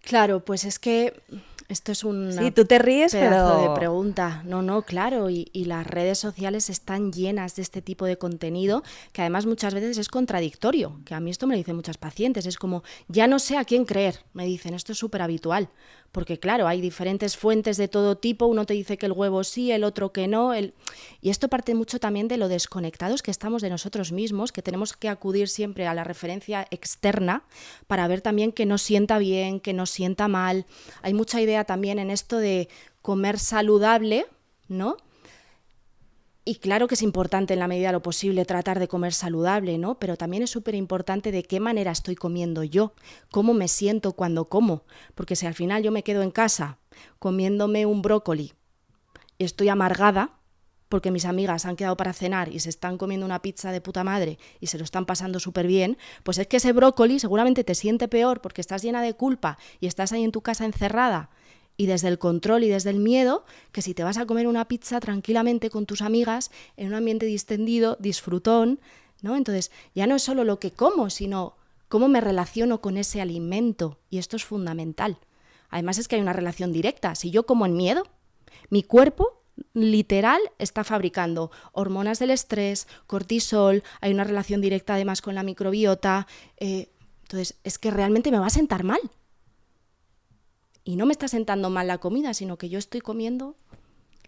Claro, pues es que... Esto es un sí, tú te ríes, pedazo pero... de pregunta. No, claro, y las redes sociales están llenas de este tipo de contenido que además muchas veces es contradictorio, que a mí esto me lo dicen muchas pacientes, es como, ya no sé a quién creer, me dicen, esto es súper habitual, porque claro, hay diferentes fuentes de todo tipo, uno te dice que el huevo sí, el otro que no, y esto parte mucho también de lo desconectados que estamos de nosotros mismos, que tenemos que acudir siempre a la referencia externa para ver también que nos sienta bien, que nos sienta mal. Hay mucha idea también en esto de comer saludable, ¿no? Y claro que es importante en la medida de lo posible tratar de comer saludable, ¿no? Pero también es súper importante de qué manera estoy comiendo yo, cómo me siento cuando como, porque si al final yo me quedo en casa comiéndome un brócoli y estoy amargada porque mis amigas han quedado para cenar y se están comiendo una pizza de puta madre y se lo están pasando súper bien, pues es que ese brócoli seguramente te siente peor porque estás llena de culpa y estás ahí en tu casa encerrada y desde el control y desde el miedo, que si te vas a comer una pizza tranquilamente con tus amigas en un ambiente distendido, disfrutón, ¿no? Entonces ya no es solo lo que como, sino cómo me relaciono con ese alimento, y esto es fundamental. Además es que hay una relación directa. Si yo como en miedo, mi cuerpo literal está fabricando hormonas del estrés, cortisol, hay una relación directa además con la microbiota, entonces es que realmente me va a sentar mal. Y no me está sentando mal la comida, sino que yo estoy comiendo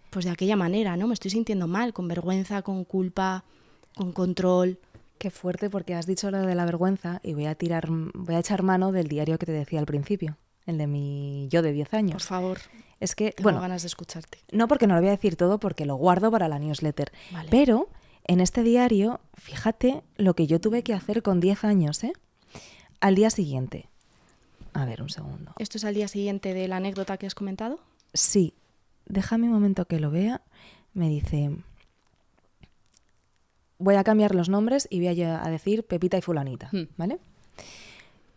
pues de aquella manera, ¿no? Me estoy sintiendo mal, con vergüenza, con culpa, con control. Qué fuerte, porque has dicho lo de la vergüenza y voy a echar mano del diario que te decía al principio. el de mi yo de 10 años. Por favor, Es que, tengo bueno, ganas de escucharte. no porque no lo voy a decir todo porque lo guardo para la newsletter. Vale. Pero en este diario, fíjate lo que yo tuve que hacer con 10 años, ¿eh? Al día siguiente. A ver, un segundo. ¿Esto es al día siguiente de la anécdota que has comentado? Sí, déjame un momento que lo vea. Me dice, voy a cambiar los nombres y voy a decir Pepita y Fulanita, ¿vale?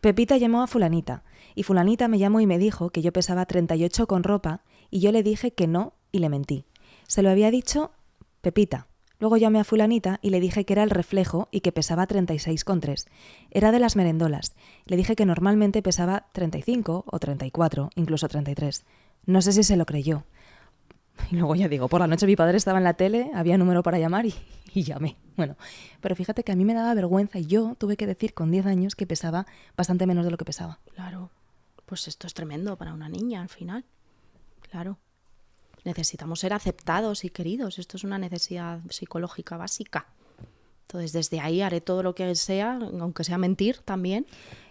Pepita llamó a Fulanita y Fulanita me llamó y me dijo que yo pesaba 38 con ropa y yo le dije que no y le mentí. Se lo había dicho Pepita. Luego llamé a Fulanita y le dije que era el reflejo y que pesaba 36,3. Era de las merendolas. Le dije que normalmente pesaba 35 o 34, incluso 33. No sé si se lo creyó. Y luego ya digo, por la noche mi padre estaba en la tele, había número para llamar y llamé. Bueno, pero fíjate que a mí me daba vergüenza y yo tuve que decir con 10 años que pesaba bastante menos de lo que pesaba. Claro, pues esto es tremendo para una niña al final. Claro. Necesitamos ser aceptados y queridos. Esto es una necesidad psicológica básica. Entonces, desde ahí haré todo lo que sea, aunque sea mentir también,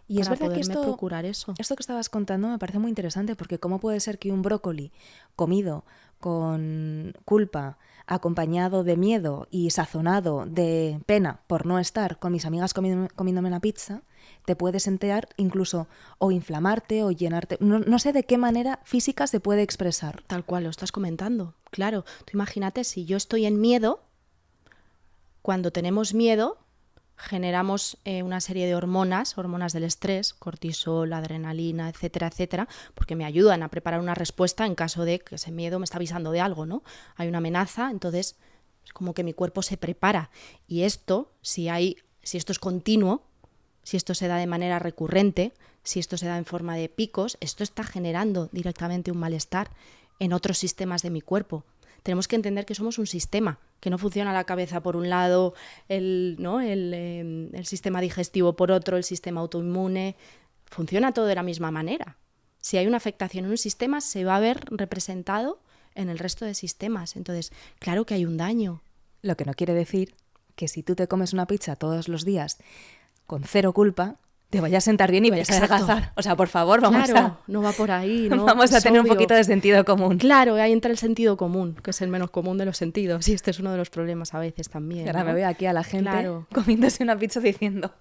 Y es para verdad que poderme procurar eso. esto que estabas contando me parece muy interesante porque cómo puede ser que un brócoli comido con culpa, acompañado de miedo y sazonado de pena por no estar con mis amigas comiéndome una pizza, te puedes enterar incluso o inflamarte o llenarte. No sé de qué manera física se puede expresar. Tal cual lo estás comentando. Claro, tú imagínate si yo estoy en miedo, cuando tenemos miedo, generamos una serie de hormonas del estrés, cortisol, adrenalina, etcétera, etcétera, porque me ayudan a preparar una respuesta en caso de que ese miedo me está avisando de algo, ¿no? Hay una amenaza, entonces es como que mi cuerpo se prepara. Y esto, si esto es continuo, si esto se da de manera recurrente, si esto se da en forma de picos, esto está generando directamente un malestar en otros sistemas de mi cuerpo. Tenemos que entender que somos un sistema, que no funciona la cabeza por un lado, el sistema digestivo por otro, el sistema autoinmune. Funciona todo de la misma manera. Si hay una afectación en un sistema, se va a ver representado en el resto de sistemas. Entonces, claro que hay un daño. Lo que no quiere decir que si tú te comes una pizza todos los días con cero culpa, te vayas a sentar bien y vayas Exacto. a adelgazar. O sea, por favor, Claro, no va por ahí, ¿no? vamos a Es tener un obvio. poquito de sentido común. Claro, ahí entra el sentido común, que es el menos común de los sentidos. Y este es uno de los problemas a veces también. Y ahora ¿no? me veo aquí a la gente Claro. comiéndose una pizza diciendo...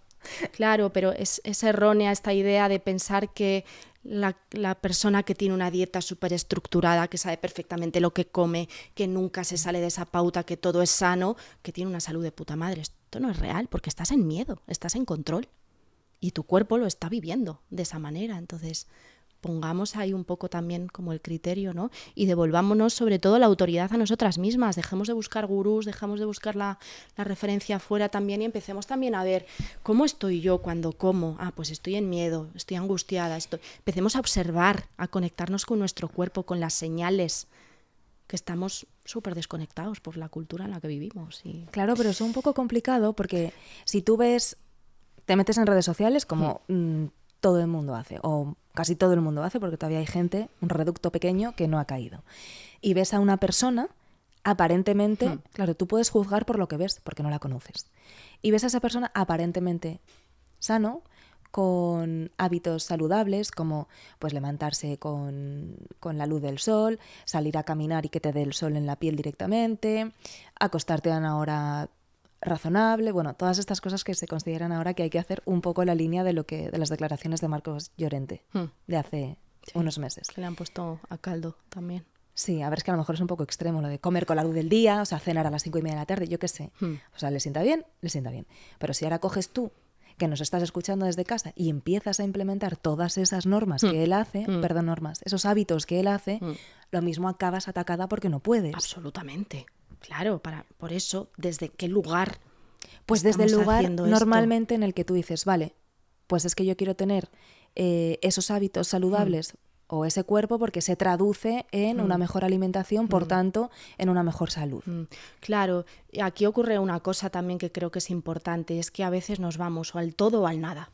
Claro, pero es errónea esta idea de pensar que la persona que tiene una dieta súper estructurada, que sabe perfectamente lo que come, que nunca se sale de esa pauta, que todo es sano, que tiene una salud de puta madre. Esto no es real, porque estás en miedo, estás en control. Y tu cuerpo lo está viviendo de esa manera. Entonces, pongamos ahí un poco también como el criterio, ¿no? Y devolvámonos sobre todo la autoridad a nosotras mismas. Dejemos de buscar gurús, dejemos de buscar la referencia afuera también y empecemos también a ver cómo estoy yo cuando como. Ah, pues estoy en miedo, estoy angustiada. Empecemos a observar, a conectarnos con nuestro cuerpo, con las señales, que estamos súper desconectados por la cultura en la que vivimos. Y... Claro, pero es un poco complicado porque si tú ves... Te metes en redes sociales como todo el mundo hace, o casi todo el mundo hace, porque todavía hay gente, un reducto pequeño, que no ha caído. Y ves a una persona, aparentemente, claro, tú puedes juzgar por lo que ves, porque no la conoces. Y ves a esa persona aparentemente sano, con hábitos saludables, como pues levantarse con la luz del sol, salir a caminar y que te dé el sol en la piel directamente, acostarte a una hora razonable, bueno, todas estas cosas que se consideran ahora que hay que hacer un poco la línea de las declaraciones de Marcos Llorente de hace unos meses. Que le han puesto a caldo también. Sí, a ver, es que a lo mejor es un poco extremo lo de comer con la luz del día, o sea, cenar a las 5:30 de la tarde, yo qué sé. O sea, le sienta bien, le sienta bien. Pero si ahora coges tú, que nos estás escuchando desde casa, y empiezas a implementar todas esas normas que él hace, perdón, normas, esos hábitos que él hace, lo mismo acabas atacada porque no puedes. Absolutamente. Claro, por eso, ¿desde qué lugar? Pues desde el lugar haciendo normalmente en el que tú dices, vale, pues es que yo quiero tener esos hábitos saludables o ese cuerpo porque se traduce en una mejor alimentación, por tanto, en una mejor salud. Claro, aquí ocurre una cosa también que creo que es importante, es que a veces nos vamos o al todo o al nada.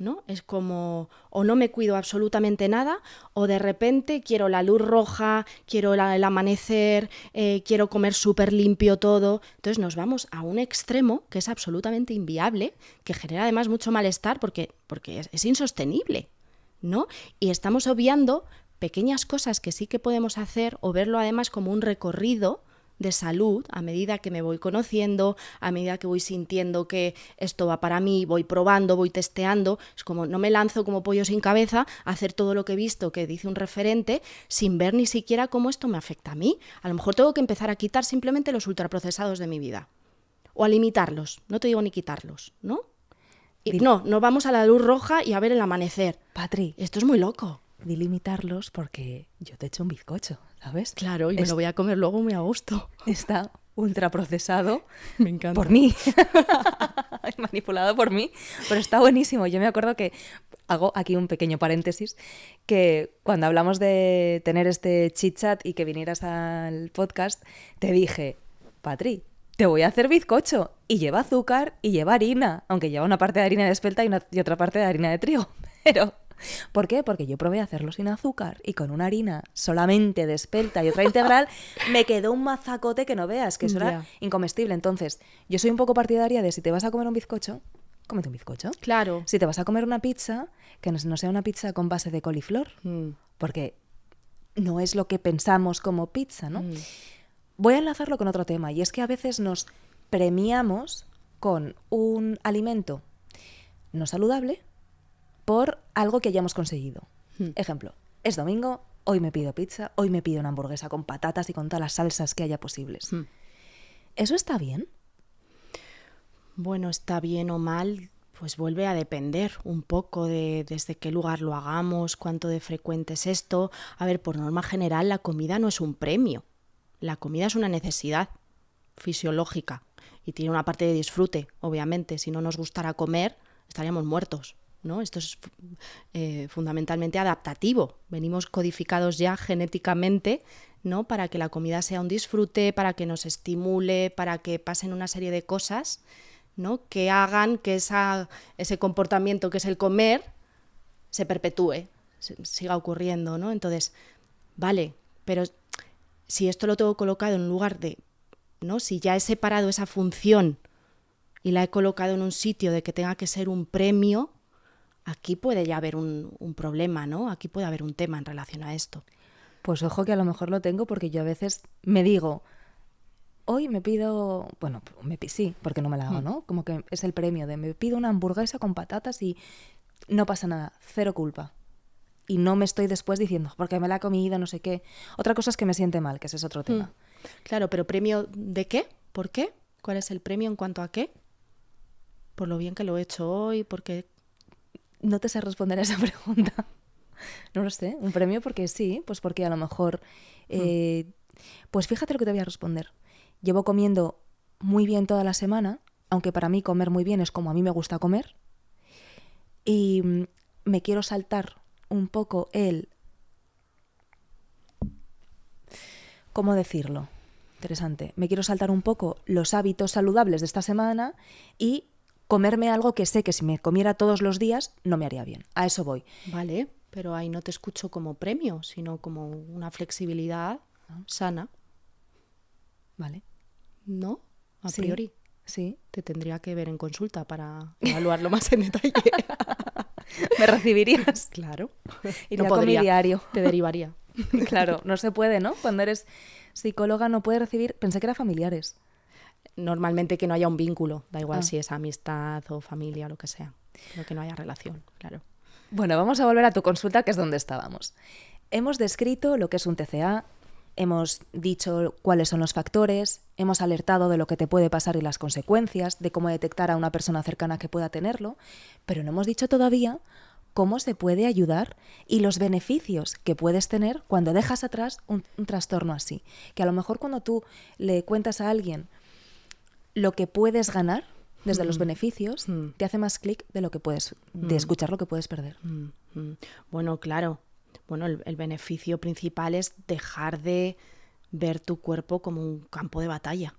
¿No? Es como, o no me cuido absolutamente nada, o de repente quiero la luz roja, quiero el amanecer, quiero comer súper limpio todo. Entonces nos vamos a un extremo que es absolutamente inviable, que genera además mucho malestar porque es insostenible. ¿no? Y estamos obviando pequeñas cosas que sí que podemos hacer o verlo además como un recorrido de salud a medida que me voy conociendo, a medida que voy sintiendo que esto va para mí, voy probando, voy testeando. Es como no me lanzo como pollo sin cabeza a hacer todo lo que he visto que dice un referente sin ver ni siquiera cómo esto me afecta a mí. A lo mejor tengo que empezar a quitar simplemente los ultraprocesados de mi vida o a limitarlos, no te digo ni quitarlos, ¿no? Y no vamos a la luz roja y a ver el amanecer. Patri, Esto es muy loco. di limitarlos porque yo te echo un bizcocho, ¿sabes? Claro, y me lo voy a comer luego muy a gusto. Está ultraprocesado Me encanta. por mí, manipulado por mí, pero está buenísimo. Yo me acuerdo que, hago aquí un pequeño paréntesis, que cuando hablamos de tener este chit chat y que vinieras al podcast, te dije, Patri, te voy a hacer bizcocho y lleva azúcar y lleva harina, aunque lleva una parte de harina de espelta y otra parte de harina de trigo, pero... ¿Por qué? Porque yo probé a hacerlo sin azúcar y con una harina solamente de espelta y otra integral me quedó un mazacote que no veas, que eso era incomestible. Entonces, yo soy un poco partidaria de si te vas a comer un bizcocho, cómete un bizcocho. Claro. Si te vas a comer una pizza, que no sea una pizza con base de coliflor, porque no es lo que pensamos como pizza, ¿no? Voy a enlazarlo con otro tema, y es que a veces nos premiamos con un alimento no saludable por algo que hayamos conseguido. Ejemplo, es domingo, hoy me pido pizza, hoy me pido una hamburguesa con patatas y con todas las salsas que haya posibles. ¿Eso está bien? Bueno, está bien o mal, pues vuelve a depender un poco de desde qué lugar lo hagamos, cuánto de frecuente es esto. A ver, por norma general, la comida no es un premio. La comida es una necesidad fisiológica y tiene una parte de disfrute, obviamente. Si no nos gustara comer, estaríamos muertos, ¿no? Esto es fundamentalmente adaptativo. Venimos codificados ya genéticamente, ¿no? Para que la comida sea un disfrute, para que nos estimule, para que pasen una serie de cosas, ¿no? Que hagan que ese comportamiento que es el comer se perpetúe, siga ocurriendo, ¿no? Entonces, vale, pero si esto lo tengo colocado en un lugar de, ¿no? Si ya he separado esa función y la he colocado en un sitio de que tenga que ser un premio, aquí puede ya haber un problema, ¿no? Aquí puede haber un tema en relación a esto. Pues ojo que a lo mejor lo tengo porque yo a veces me digo, hoy me pido, bueno, sí, porque no me la hago, ¿no? Como que es el premio de me pido una hamburguesa con patatas y no pasa nada, cero culpa. Y no me estoy después diciendo, porque me la he comido, no sé qué. Otra cosa es que me siente mal, que ese es otro tema. Claro, pero ¿premio de qué? ¿Por qué? ¿Cuál es el premio en cuanto a qué? Por lo bien que lo he hecho hoy, porque... No te sé responder a esa pregunta. No lo sé. Un premio porque sí, pues porque a lo mejor... Pues fíjate lo que te voy a responder. Llevo comiendo muy bien toda la semana, aunque para mí comer muy bien es como a mí me gusta comer. Y me quiero saltar un poco ¿cómo decirlo? Interesante. Me quiero saltar un poco los hábitos saludables de esta semana y comerme algo que sé que si me comiera todos los días no me haría bien. A eso voy. Vale, pero ahí no te escucho como premio, sino como una flexibilidad sana. Vale. ¿No? A priori. Sí. Te tendría que ver en consulta para evaluarlo más en detalle. ¿Me recibirías? Claro. Iría No con mi podría. diario. Te derivaría. Claro, no se puede, ¿no? Cuando eres psicóloga no puedes recibir... Pensé que era familiares. Normalmente que no haya un vínculo, da igual si es amistad o familia o lo que sea, pero que no haya relación, claro. Bueno, vamos a volver a tu consulta, que es donde estábamos. Hemos descrito lo que es un TCA, hemos dicho cuáles son los factores, hemos alertado de lo que te puede pasar y las consecuencias, de cómo detectar a una persona cercana que pueda tenerlo, pero no hemos dicho todavía cómo se puede ayudar y los beneficios que puedes tener cuando dejas atrás un trastorno así. Que a lo mejor cuando tú le cuentas a alguien lo que puedes ganar desde los beneficios, te hace más clic de lo que puedes, de escuchar lo que puedes perder. Bueno, claro. Bueno, el beneficio principal es dejar de ver tu cuerpo como un campo de batalla.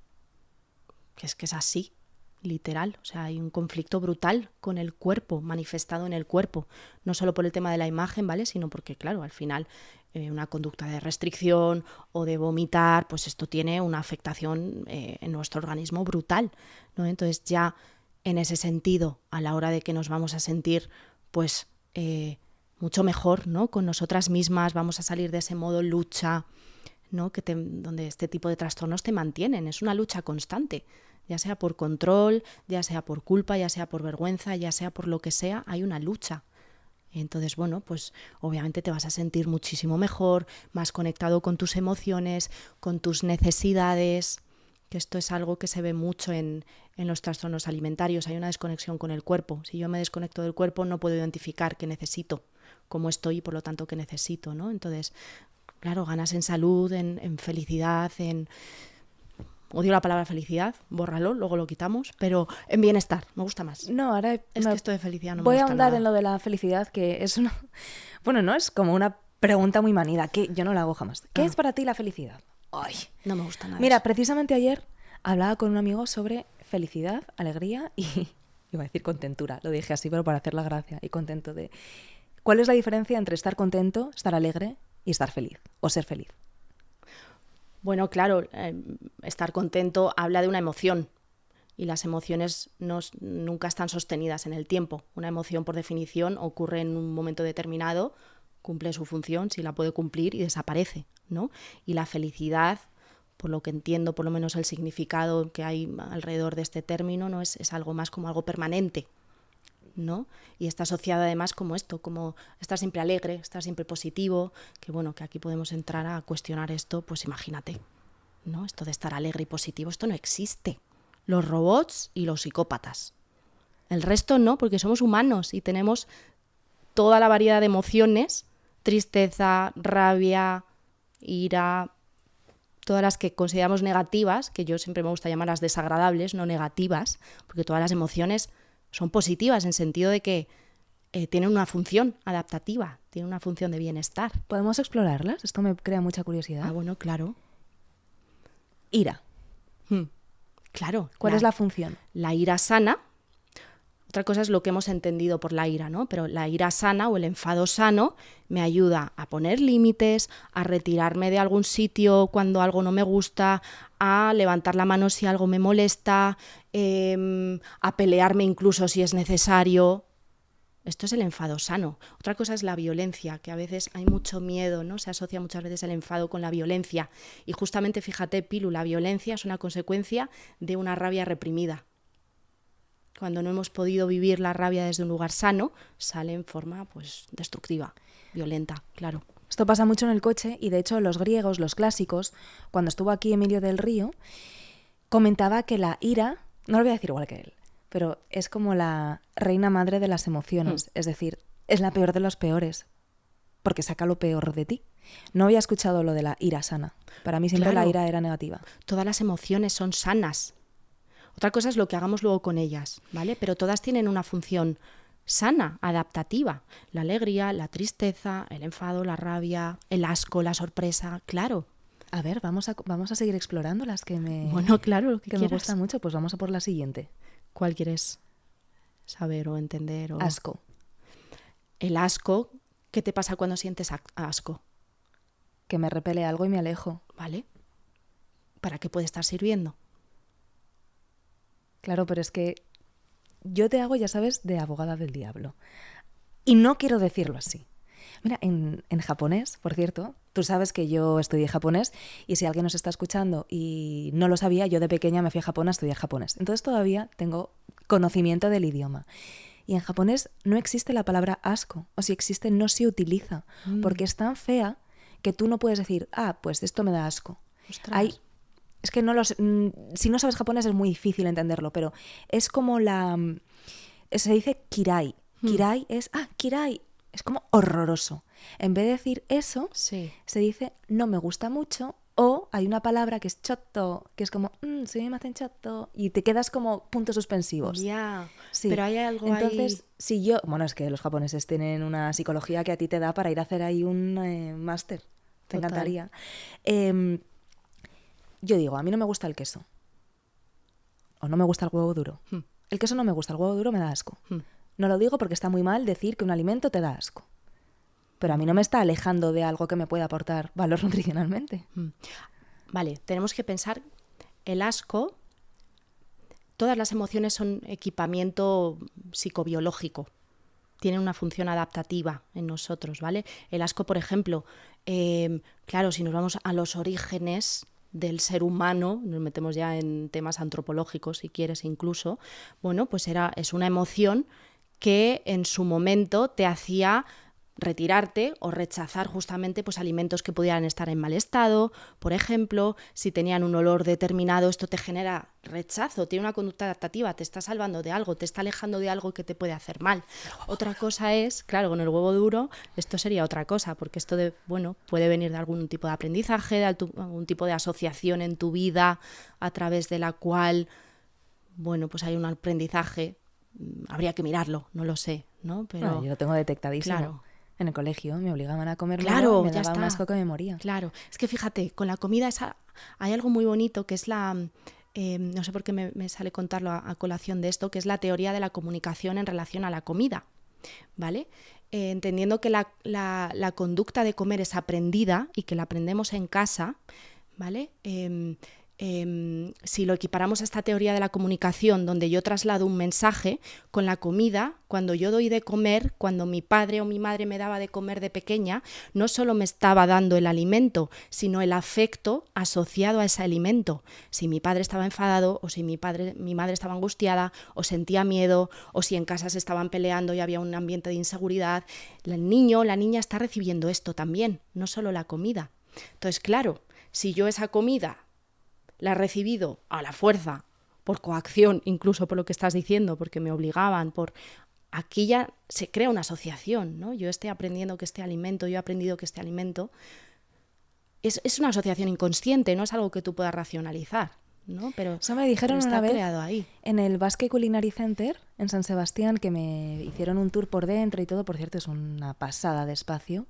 Que es así, literal. O sea, hay un conflicto brutal con el cuerpo, manifestado en el cuerpo. No solo por el tema de la imagen, ¿vale? Sino porque, claro, al final una conducta de restricción o de vomitar, pues esto tiene una afectación en nuestro organismo brutal, ¿no? Entonces ya en ese sentido, a la hora de que nos vamos a sentir, pues mucho mejor, ¿no? Con nosotras mismas, vamos a salir de ese modo lucha, ¿no? Donde este tipo de trastornos te mantienen. Es una lucha constante, ya sea por control, ya sea por culpa, ya sea por vergüenza, ya sea por lo que sea, hay una lucha. Entonces, bueno, pues obviamente te vas a sentir muchísimo mejor, más conectado con tus emociones, con tus necesidades, que esto es algo que se ve mucho en los trastornos alimentarios. Hay una desconexión con el cuerpo. Si yo me desconecto del cuerpo, no puedo identificar qué necesito, cómo estoy y por lo tanto qué necesito, ¿no? Entonces, claro, ganas en salud, en felicidad, en... Odio la palabra felicidad, bórralo, luego lo quitamos, pero en bienestar, me gusta más. No, ahora Es que esto de felicidad no me voy gusta a ahondar nada. en lo de la felicidad, que es una... Bueno, no, es como una pregunta muy manida, que yo no la hago jamás. ¿Qué es para ti la felicidad? Ay, no me gusta nada. Mira, eso. precisamente ayer hablaba con un amigo sobre felicidad, alegría y... Iba a decir contentura, lo dije así, pero para hacer la gracia, y contento de... ¿Cuál es la diferencia entre estar contento, estar alegre y estar feliz, o ser feliz? Bueno, claro, estar contento habla de una emoción y las emociones nunca están sostenidas en el tiempo. Una emoción, por definición, ocurre en un momento determinado, cumple su función, si la puede cumplir, y desaparece, ¿no? Y la felicidad, por lo que entiendo, por lo menos el significado que hay alrededor de este término, ¿no? Es algo más como algo permanente, ¿no? Y está asociada además como esto, como estar siempre alegre, estar siempre positivo, que bueno, que aquí podemos entrar a cuestionar esto, pues imagínate, ¿no? Esto de estar alegre y positivo, esto no existe. Los robots y los psicópatas. El resto no, porque somos humanos y tenemos toda la variedad de emociones, tristeza, rabia, ira, todas las que consideramos negativas, que yo siempre me gusta llamarlas desagradables, no negativas, porque todas las emociones son positivas en sentido de que tienen una función adaptativa, tienen una función de bienestar. ¿Podemos explorarlas? Esto me crea mucha curiosidad. Ah, bueno, claro. Ira. Claro. ¿Cuál es la función? La ira sana. Otra cosa es lo que hemos entendido por la ira, ¿no? Pero la ira sana o el enfado sano me ayuda a poner límites, a retirarme de algún sitio cuando algo no me gusta, a levantar la mano si algo me molesta, a pelearme incluso si es necesario. Esto es el enfado sano. Otra cosa es la violencia, que a veces hay mucho miedo, ¿no? Se asocia muchas veces el enfado con la violencia. Y justamente, fíjate, Pilu, la violencia es una consecuencia de una rabia reprimida. Cuando no hemos podido vivir la rabia desde un lugar sano, sale en forma pues destructiva, violenta, claro. Esto pasa mucho en el coche y de hecho los griegos, los clásicos, cuando estuvo aquí Emilio del Río, comentaba que la ira, no lo voy a decir igual que él, pero es como la reina madre de las emociones, es decir, es la peor de los peores, porque saca lo peor de ti. No había escuchado lo de la ira sana. Para mí siempre Claro. la ira era negativa. Todas las emociones son sanas. Otra cosa es lo que hagamos luego con ellas, ¿vale? Pero todas tienen una función sana, adaptativa. La alegría, la tristeza, el enfado, la rabia, el asco, la sorpresa, claro. A ver, vamos a seguir explorando las que me... Bueno, claro, lo que me quieras. gustan mucho, pues vamos a por la siguiente. ¿Cuál quieres saber o entender? Asco. El asco, ¿qué te pasa cuando sientes asco? Que me repele algo y me alejo. ¿Vale? ¿Para qué puede estar sirviendo? Claro, pero es que yo te hago, ya sabes, de abogada del diablo. Y no quiero decirlo así. Mira, en japonés, por cierto, tú sabes que yo estudié japonés y si alguien nos está escuchando y no lo sabía, yo de pequeña me fui a Japón a estudiar japonés. Entonces todavía tengo conocimiento del idioma. Y en japonés no existe la palabra asco, o si existe no se utiliza, porque es tan fea que tú no puedes decir, pues esto me da asco. Ostras. Es que si no sabes japonés es muy difícil entenderlo, pero es como se dice kirai. Kirai es, kirai, es como horroroso. En vez de decir eso, Sí. se dice no me gusta mucho, o hay una palabra que es chotto, que es como, si me hacen chotto, y te quedas como puntos suspensivos. Ya, Sí. pero hay algo Entonces, ahí... si yo... Bueno, es que los japoneses tienen una psicología que a ti te da para ir a hacer ahí un máster. Te Total. encantaría. Yo digo, a mí no me gusta el queso. O no me gusta el huevo duro. El queso no me gusta, el huevo duro me da asco. No lo digo porque está muy mal decir que un alimento te da asco. Pero a mí no me está alejando de algo que me pueda aportar valor nutricionalmente. Vale, tenemos que pensar el asco. Todas las emociones son equipamiento psicobiológico. tienen una función adaptativa en nosotros, ¿vale? El asco, por ejemplo, claro, si nos vamos a los orígenes del ser humano, nos metemos ya en temas antropológicos, si quieres, incluso, bueno, pues es una emoción que en su momento te hacía retirarte o rechazar justamente pues alimentos que pudieran estar en mal estado. Por ejemplo, si tenían un olor determinado, esto te genera rechazo, tiene una conducta adaptativa, te está salvando de algo, te está alejando de algo que te puede hacer mal. Otra cosa es, claro, con el huevo duro esto sería otra cosa, porque esto puede venir de algún tipo de aprendizaje, de algún tipo de asociación en tu vida a través de la cual, pues hay un aprendizaje. Habría que mirarlo, no lo sé, ¿no? Pero yo lo tengo detectadísimo. Claro. En el colegio me obligaban a comer claro, me ya daba está. un asco que me moría. Claro, es que fíjate, con la comida hay algo muy bonito que es no sé por qué me sale contarlo a colación de esto, que es la teoría de la comunicación en relación a la comida, ¿vale? Entendiendo que la conducta de comer es aprendida y que la aprendemos en casa, ¿vale? Si lo equiparamos a esta teoría de la comunicación, donde yo traslado un mensaje, con la comida, cuando yo doy de comer, cuando mi padre o mi madre me daba de comer de pequeña, no solo me estaba dando el alimento, sino el afecto asociado a ese alimento. Si mi padre estaba enfadado, o si mi madre estaba angustiada, o sentía miedo, o si en casa se estaban peleando y había un ambiente de inseguridad, el niño, la niña está recibiendo esto también, no solo la comida. Entonces, claro, si yo esa comida la he recibido a la fuerza, por coacción, incluso por lo que estás diciendo, porque me obligaban, aquí ya se crea una asociación, ¿no? Yo estoy aprendiendo que este alimento, yo he aprendido que este alimento es una asociación inconsciente, no es algo que tú puedas racionalizar, ¿no? Pero eso me dijeron está una vez creado ahí. En el Basque Culinary Center en San Sebastián, que me hicieron un tour por dentro y todo, por cierto, es una pasada de espacio.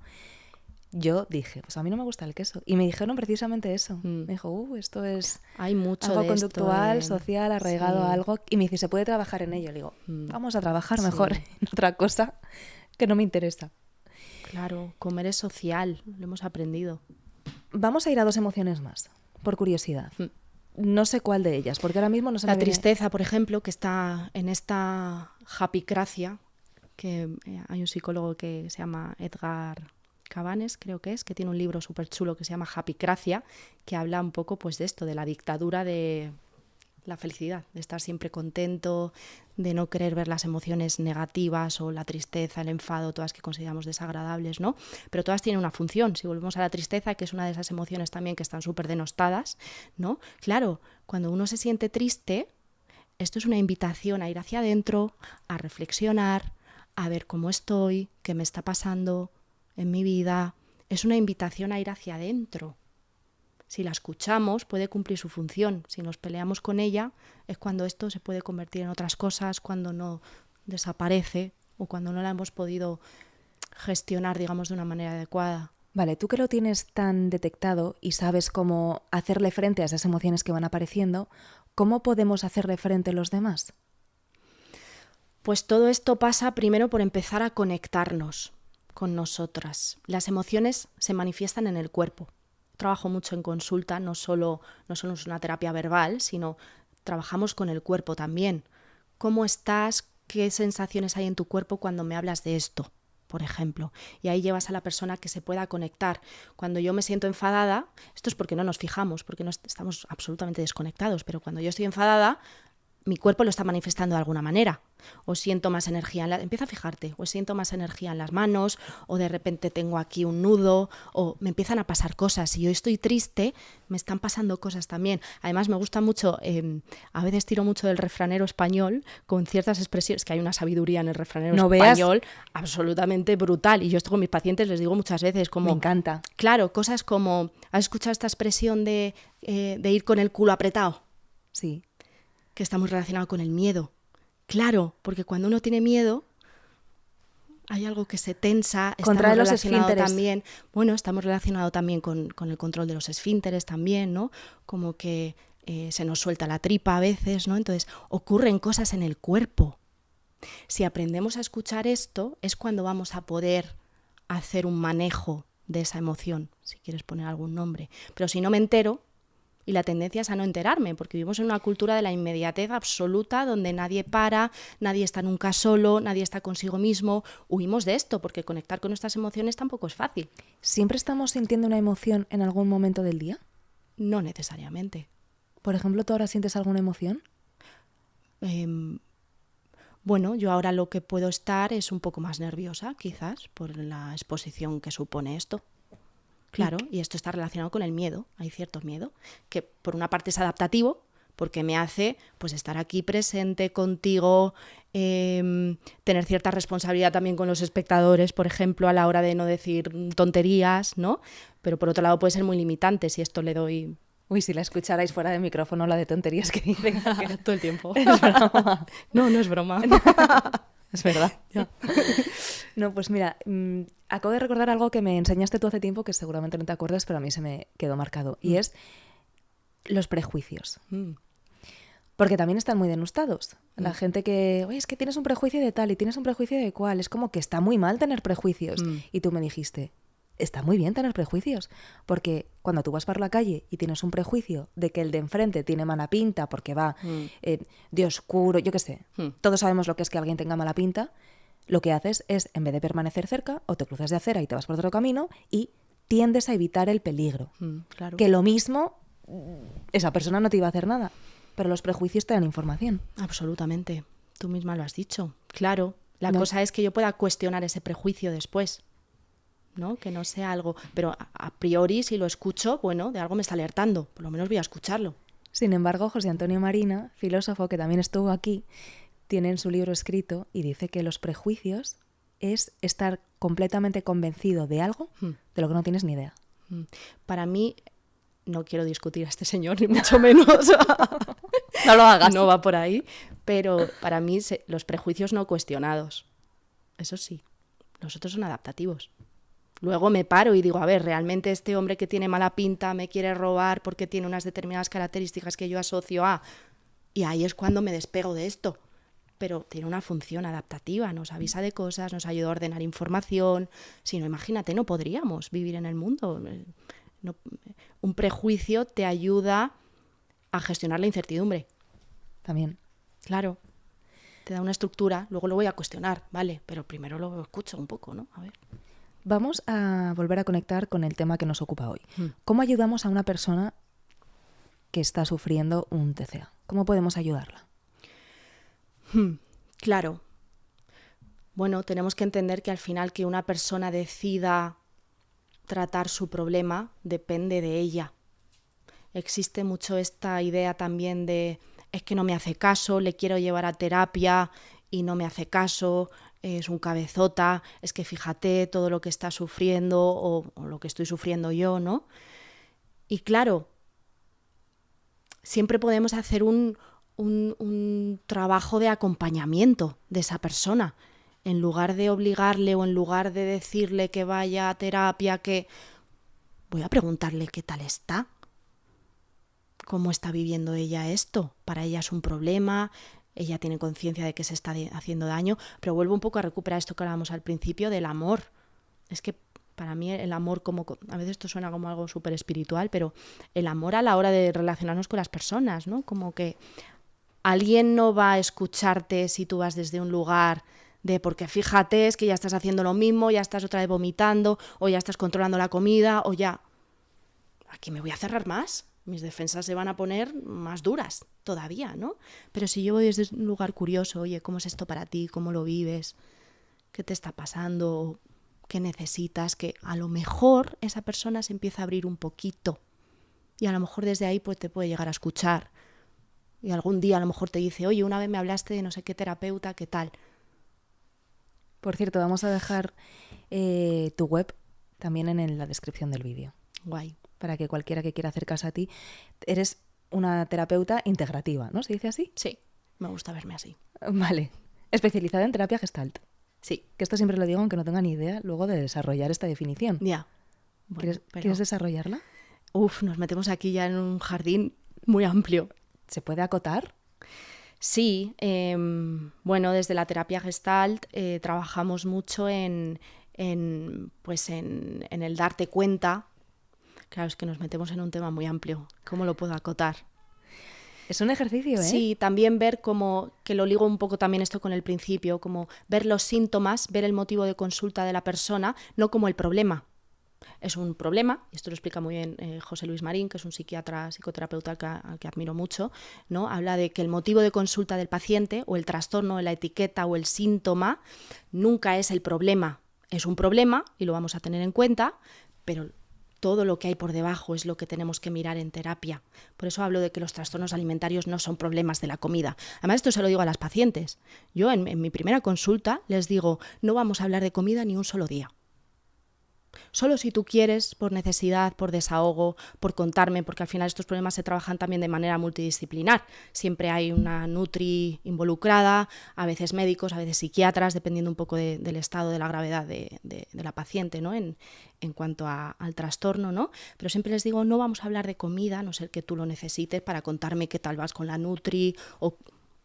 Yo dije, pues a mí no me gusta el queso. Y me dijeron precisamente eso. Me dijo, esto es hay mucho algo de conductual, esto, social, arraigado a algo. Y me dice, ¿se puede trabajar en ello? Le digo, vamos a trabajar mejor en otra cosa que no me interesa. Claro, comer es social, lo hemos aprendido. Vamos a ir a 2 emociones más, por curiosidad. No sé cuál de ellas, porque ahora mismo no se me viene... tristeza, por ejemplo, que está en esta happycracia, que hay un psicólogo que se llama Edgar Cabanes, creo que tiene un libro súper chulo que se llama Happycracia, que habla un poco pues de esto, de la dictadura de la felicidad, de estar siempre contento, de no querer ver las emociones negativas o la tristeza, el enfado, todas que consideramos desagradables, ¿no? Pero todas tienen una función. Si volvemos a la tristeza, que es una de esas emociones también que están súper denostadas, ¿no? Claro, cuando uno se siente triste, esto es una invitación a ir hacia adentro, a reflexionar, a ver cómo estoy, qué me está pasando en mi vida. Es una invitación a ir hacia adentro. Si la escuchamos, puede cumplir su función. Si nos peleamos con ella, es cuando esto se puede convertir en otras cosas, cuando no desaparece o cuando no la hemos podido gestionar, digamos, de una manera adecuada. Vale, tú que lo tienes tan detectado y sabes cómo hacerle frente a esas emociones que van apareciendo, ¿cómo podemos hacerle frente los demás? Pues todo esto pasa primero por empezar a conectarnos con nosotras. Las emociones se manifiestan en el cuerpo. Trabajo mucho en consulta, no solo es una terapia verbal, sino trabajamos con el cuerpo también. ¿Cómo estás? ¿Qué sensaciones hay en tu cuerpo cuando me hablas de esto, por ejemplo? Y ahí llevas a la persona que se pueda conectar. Cuando yo me siento enfadada, esto es porque no nos fijamos, porque no estamos absolutamente desconectados, pero cuando yo estoy enfadada, mi cuerpo lo está manifestando de alguna manera. O siento más energía, empieza a fijarte, o siento más energía en las manos, o de repente tengo aquí un nudo, o me empiezan a pasar cosas. Si yo estoy triste, me están pasando cosas también. Además me gusta mucho, a veces tiro mucho del refranero español, con ciertas expresiones, que hay una sabiduría en el refranero español absolutamente brutal. Y yo esto con mis pacientes les digo muchas veces como... Me encanta. Claro, cosas como, ¿has escuchado esta expresión de ir con el culo apretado? Sí. Que está muy relacionado con el miedo. Claro, porque cuando uno tiene miedo, hay algo que se tensa. Contrae los esfínteres. También, estamos relacionados también con el control de los esfínteres también, ¿no? Como que se nos suelta la tripa a veces, ¿no? Entonces, ocurren cosas en el cuerpo. Si aprendemos a escuchar esto, es cuando vamos a poder hacer un manejo de esa emoción, si quieres poner algún nombre. Pero si no me entero, Y la tendencia es a no enterarme, porque vivimos en una cultura de la inmediatez absoluta, donde nadie para, nadie está nunca solo, nadie está consigo mismo. Huimos de esto, porque conectar con nuestras emociones tampoco es fácil. ¿Siempre estamos sintiendo una emoción en algún momento del día? No necesariamente. Por ejemplo, ¿tú ahora sientes alguna emoción? Bueno, yo ahora lo que puedo estar es un poco más nerviosa, quizás, por la exposición que supone esto. Claro, y esto está relacionado con el miedo. Hay cierto miedo, que por una parte es adaptativo, porque me hace pues estar aquí presente contigo, tener cierta responsabilidad también con los espectadores, por ejemplo, a la hora de no decir tonterías, ¿no? Pero por otro lado puede ser muy limitante si esto le doy... Uy, si la escucharais fuera de micrófono, la de tonterías que dice todo el tiempo. Es broma. No, no es broma. Es verdad. Ya. No, pues mira, acabo de recordar algo que me enseñaste tú hace tiempo que seguramente no te acuerdas, pero a mí se me quedó marcado. Y es los prejuicios. Porque también están muy denostados. La gente que, oye, es que tienes un prejuicio de tal y tienes un prejuicio de cual. Es como que está muy mal tener prejuicios. Y tú me dijiste, está muy bien tener prejuicios. Porque cuando tú vas por la calle y tienes un prejuicio de que el de enfrente tiene mala pinta porque va de oscuro, yo qué sé. Todos sabemos lo que es que alguien tenga mala pinta. Lo que haces es, en vez de permanecer cerca, o te cruzas de acera y te vas por otro camino y tiendes a evitar el peligro. Claro. Que lo mismo, esa persona no te iba a hacer nada, pero los prejuicios te dan información. Absolutamente. Tú misma lo has dicho. Claro. La cosa es que yo pueda cuestionar ese prejuicio después, ¿no? Que no sea algo... Pero a priori, si lo escucho, bueno, de algo me está alertando. Por lo menos voy a escucharlo. Sin embargo, José Antonio Marina, filósofo que también estuvo aquí, tiene en su libro escrito y dice que los prejuicios es estar completamente convencido de algo de lo que no tienes ni idea. Para mí, no quiero discutir a este señor, ni mucho menos. No lo hagas. No va por ahí. Pero para mí, los prejuicios no cuestionados. Eso sí, los otros son adaptativos. Luego me paro y digo, a ver, ¿realmente este hombre que tiene mala pinta me quiere robar porque tiene unas determinadas características que yo asocio a...? Y ahí es cuando me despego de esto. Pero tiene una función adaptativa, nos avisa de cosas, nos ayuda a ordenar información. Si no, imagínate, no podríamos vivir en el mundo. No, un prejuicio te ayuda a gestionar la incertidumbre. También. Claro, te da una estructura, luego lo voy a cuestionar, vale, pero primero lo escucho un poco, ¿no? A ver. Vamos a volver a conectar con el tema que nos ocupa hoy. ¿Cómo ayudamos a una persona que está sufriendo un TCA? ¿Cómo podemos ayudarla? Claro. Bueno, tenemos que entender que al final que una persona decida tratar su problema depende de ella. Existe mucho esta idea también de es que no me hace caso, le quiero llevar a terapia y no me hace caso, es un cabezota, es que fíjate todo lo que está sufriendo o lo que estoy sufriendo yo, ¿no? Y claro, siempre podemos hacer un trabajo de acompañamiento de esa persona. En lugar de obligarle o en lugar de decirle que vaya a terapia, que voy a preguntarle qué tal está. ¿Cómo está viviendo ella esto? Para ella es un problema, ella tiene conciencia de que se está haciendo daño, pero vuelvo un poco a recuperar esto que hablábamos al principio del amor. Es que para mí el amor, como a veces esto suena como algo súper espiritual, pero el amor a la hora de relacionarnos con las personas, ¿no? Como que alguien no va a escucharte si tú vas desde un lugar de porque fíjate, es que ya estás haciendo lo mismo, ya estás otra vez vomitando, o ya estás controlando la comida, o ya... Aquí me voy a cerrar más. Mis defensas se van a poner más duras todavía, ¿no? Pero si yo voy desde un lugar curioso, oye, ¿cómo es esto para ti? ¿Cómo lo vives? ¿Qué te está pasando? ¿Qué necesitas? Que a lo mejor esa persona se empieza a abrir un poquito y a lo mejor desde ahí pues te puede llegar a escuchar. Y algún día a lo mejor te dice, oye, una vez me hablaste de no sé qué terapeuta, ¿qué tal? Por cierto, vamos a dejar tu web también en la descripción del vídeo. Guay. Para que cualquiera que quiera acercarse a ti, eres una terapeuta integrativa, ¿no? ¿Se dice así? Sí, me gusta verme así. Vale. Especializada en terapia Gestalt. Sí. Que esto siempre lo digo aunque no tenga ni idea luego de desarrollar esta definición. Ya. Bueno, ¿Quieres desarrollarla? Nos metemos aquí ya en un jardín muy amplio. ¿Se puede acotar? Sí. Bueno, desde la terapia Gestalt trabajamos mucho en el darte cuenta Claro, es que nos metemos en un tema muy amplio. ¿Cómo lo puedo acotar? Es un ejercicio, ¿eh? Sí, también ver como, que lo ligo un poco también esto con el principio, como ver los síntomas, ver el motivo de consulta de la persona, no como el problema. Es un problema, y esto lo explica muy bien José Luis Marín, que es un psiquiatra, psicoterapeuta al que admiro mucho, ¿no? Habla de que el motivo de consulta del paciente, o el trastorno, o la etiqueta, o el síntoma, nunca es el problema. Es un problema, y lo vamos a tener en cuenta, pero todo lo que hay por debajo es lo que tenemos que mirar en terapia. Por eso hablo de que los trastornos alimentarios no son problemas de la comida. Además, esto se lo digo a las pacientes. Yo en mi primera consulta les digo, no vamos a hablar de comida ni un solo día. Solo si tú quieres, por necesidad, por desahogo, por contarme, porque al final estos problemas se trabajan también de manera multidisciplinar. Siempre hay una nutri involucrada, a veces médicos, a veces psiquiatras, dependiendo un poco del estado de la gravedad de la paciente, ¿no? En cuanto al trastorno, ¿no? Pero siempre les digo, no vamos a hablar de comida, a no ser que tú lo necesites para contarme qué tal vas con la nutri, o,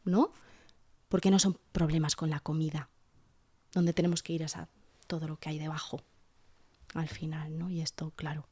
¿no? Porque no son problemas con la comida. Donde tenemos que ir es a todo lo que hay debajo. Al final, ¿no? Y esto, claro,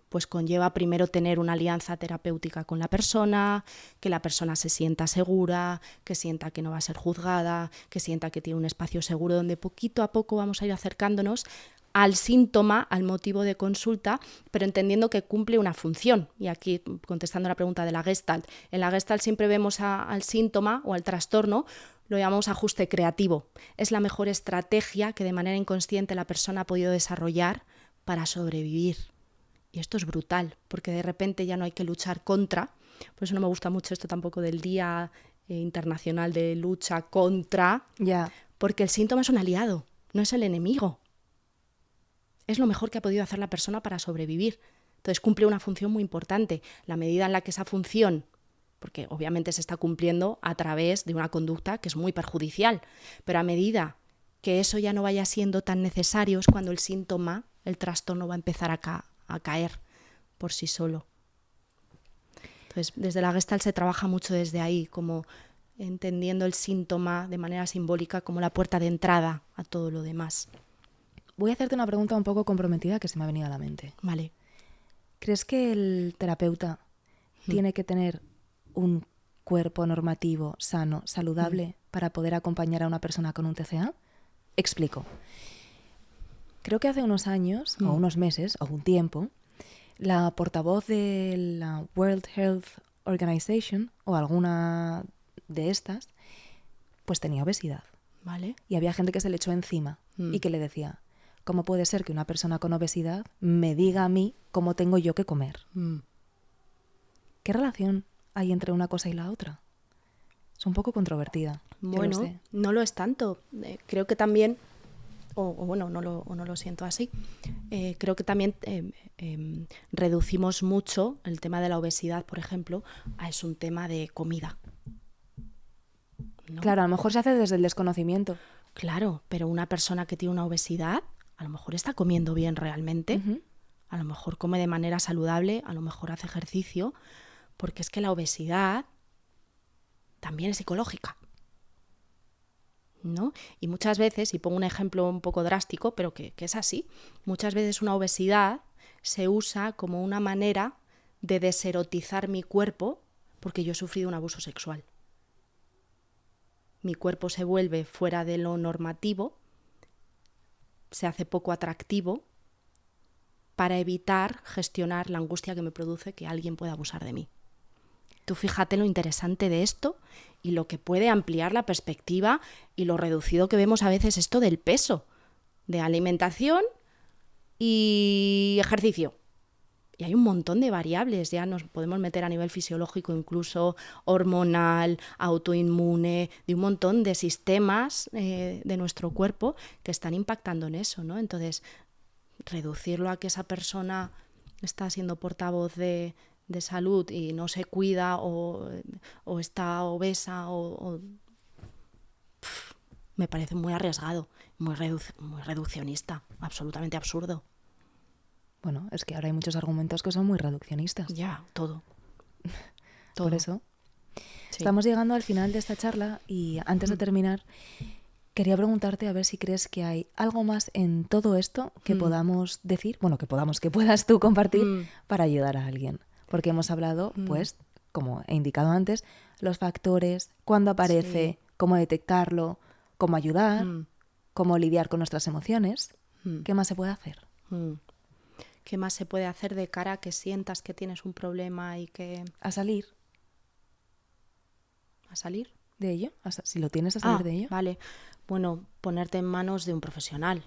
pues conlleva primero tener una alianza terapéutica con la persona, que la persona se sienta segura, que sienta que no va a ser juzgada, que sienta que tiene un espacio seguro donde poquito a poco vamos a ir acercándonos al síntoma, al motivo de consulta, pero entendiendo que cumple una función. Y aquí, contestando la pregunta de la Gestalt, en la Gestalt siempre vemos al síntoma o al trastorno, lo llamamos ajuste creativo. Es la mejor estrategia que de manera inconsciente la persona ha podido desarrollar para sobrevivir. Y esto es brutal, porque de repente ya no hay que luchar contra. Por eso no me gusta mucho esto tampoco del Día Internacional de Lucha contra, porque el síntoma es un aliado, no es el enemigo. Es lo mejor que ha podido hacer la persona para sobrevivir. Entonces cumple una función muy importante. La medida en la que esa función, porque obviamente se está cumpliendo a través de una conducta que es muy perjudicial, pero a medida que eso ya no vaya siendo tan necesario es cuando el síntoma, el trastorno va a empezar a caer por sí solo. Entonces, desde la Gestalt se trabaja mucho desde ahí, como entendiendo el síntoma de manera simbólica como la puerta de entrada a todo lo demás. Voy a hacerte una pregunta un poco comprometida que se me ha venido a la mente. Vale. ¿Crees que el terapeuta tiene que tener un cuerpo normativo, sano, saludable para poder acompañar a una persona con un TCA? Explico. Creo que hace unos años, o unos meses, o un tiempo, la portavoz de la World Health Organization, o alguna de estas, pues tenía obesidad. Vale. Y había gente que se le echó encima y que le decía, ¿cómo puede ser que una persona con obesidad me diga a mí cómo tengo yo que comer? ¿Qué relación hay entre una cosa y la otra? Es un poco controvertida. Bueno, no lo es tanto. Creo que también, no lo siento así, creo que también reducimos mucho el tema de la obesidad, por ejemplo, es un tema de comida, ¿no? Claro, a lo mejor se hace desde el desconocimiento. Claro, pero una persona que tiene una obesidad a lo mejor está comiendo bien realmente, a lo mejor come de manera saludable, a lo mejor hace ejercicio, porque es que la obesidad también es psicológica, ¿no? Y muchas veces, y pongo un ejemplo un poco drástico, pero que es así, muchas veces una obesidad se usa como una manera de deserotizar mi cuerpo porque yo he sufrido un abuso sexual. Mi cuerpo se vuelve fuera de lo normativo, se hace poco atractivo para evitar gestionar la angustia que me produce que alguien pueda abusar de mí. Tú fíjate lo interesante de esto y lo que puede ampliar la perspectiva y lo reducido que vemos a veces esto del peso, de alimentación y ejercicio. Y hay un montón de variables, ya nos podemos meter a nivel fisiológico, incluso hormonal, autoinmune, de un montón de sistemas de nuestro cuerpo que están impactando en eso, ¿no? Entonces, reducirlo a que esa persona está siendo portavoz de salud y no se cuida o está obesa me parece muy arriesgado, muy reduccionista, absolutamente absurdo. Bueno, es que ahora hay muchos argumentos que son muy reduccionistas. Ya, todo. Por eso. Sí. Estamos llegando al final de esta charla y antes de terminar, Quería preguntarte a ver si crees que hay algo más en todo esto que podamos decir, bueno, que puedas tú compartir para ayudar a alguien. Porque hemos hablado, pues, como he indicado antes, los factores, cuándo aparece, cómo detectarlo, cómo ayudar, cómo lidiar con nuestras emociones. ¿Qué más se puede hacer? ¿Qué más se puede hacer de cara a que sientas que tienes un problema y que... A salir ¿A salir? de ello, si lo tienes, a salir de ello. Vale. Bueno, ponerte en manos de un profesional.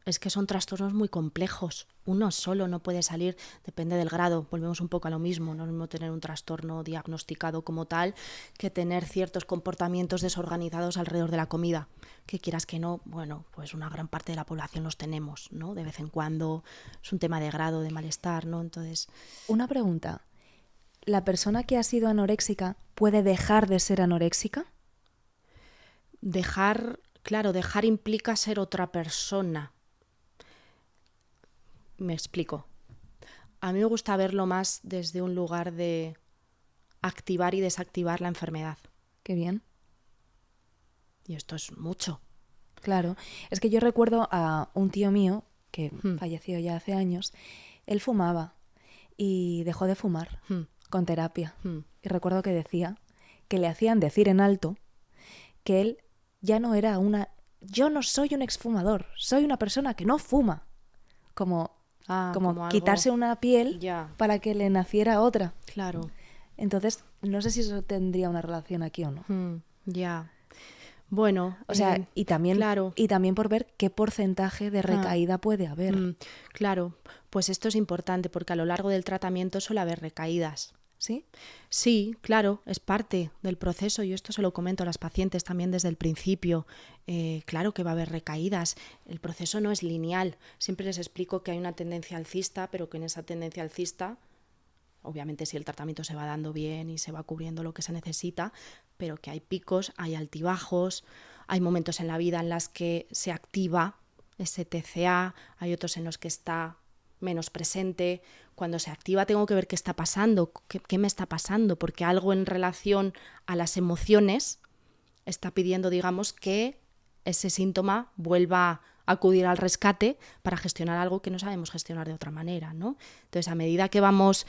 Es que son trastornos muy complejos. Uno solo no puede salir, depende del grado. Volvemos un poco a lo mismo. No es lo mismo tener un trastorno diagnosticado como tal que tener ciertos comportamientos desorganizados alrededor de la comida. Que quieras que no, bueno, pues una gran parte de la población los tenemos, ¿no? De vez en cuando es un tema de grado, de malestar, ¿no? Entonces... Una pregunta. ¿La persona que ha sido anoréxica puede dejar de ser anoréxica? Dejar implica ser otra persona. Me explico. A mí me gusta verlo más desde un lugar de activar y desactivar la enfermedad. Qué bien. Y esto es mucho. Claro. Es que yo recuerdo a un tío mío, que falleció ya hace años, él fumaba y dejó de fumar con terapia. Y recuerdo que decía que le hacían decir en alto que él ya no era yo no soy un exfumador, soy una persona que no fuma. Como quitarse una piel para que le naciera otra. Claro. Entonces, no sé si eso tendría una relación aquí o no. Ya. Bueno, o sea, y también por ver qué porcentaje de recaída puede haber. Claro, pues esto es importante porque a lo largo del tratamiento suele haber recaídas. ¿Sí? Sí, claro, es parte del proceso. Yo esto se lo comento a las pacientes también desde el principio. Claro que va a haber recaídas. El proceso no es lineal. Siempre les explico que hay una tendencia alcista, pero que en esa tendencia alcista, obviamente si el tratamiento se va dando bien y se va cubriendo lo que se necesita, pero que hay picos, hay altibajos, hay momentos en la vida en los que se activa ese TCA, hay otros en los que está menos presente. Cuando se activa tengo que ver qué está pasando, qué me está pasando, porque algo en relación a las emociones está pidiendo, digamos, que ese síntoma vuelva a acudir al rescate para gestionar algo que no sabemos gestionar de otra manera, ¿no? Entonces, a medida que vamos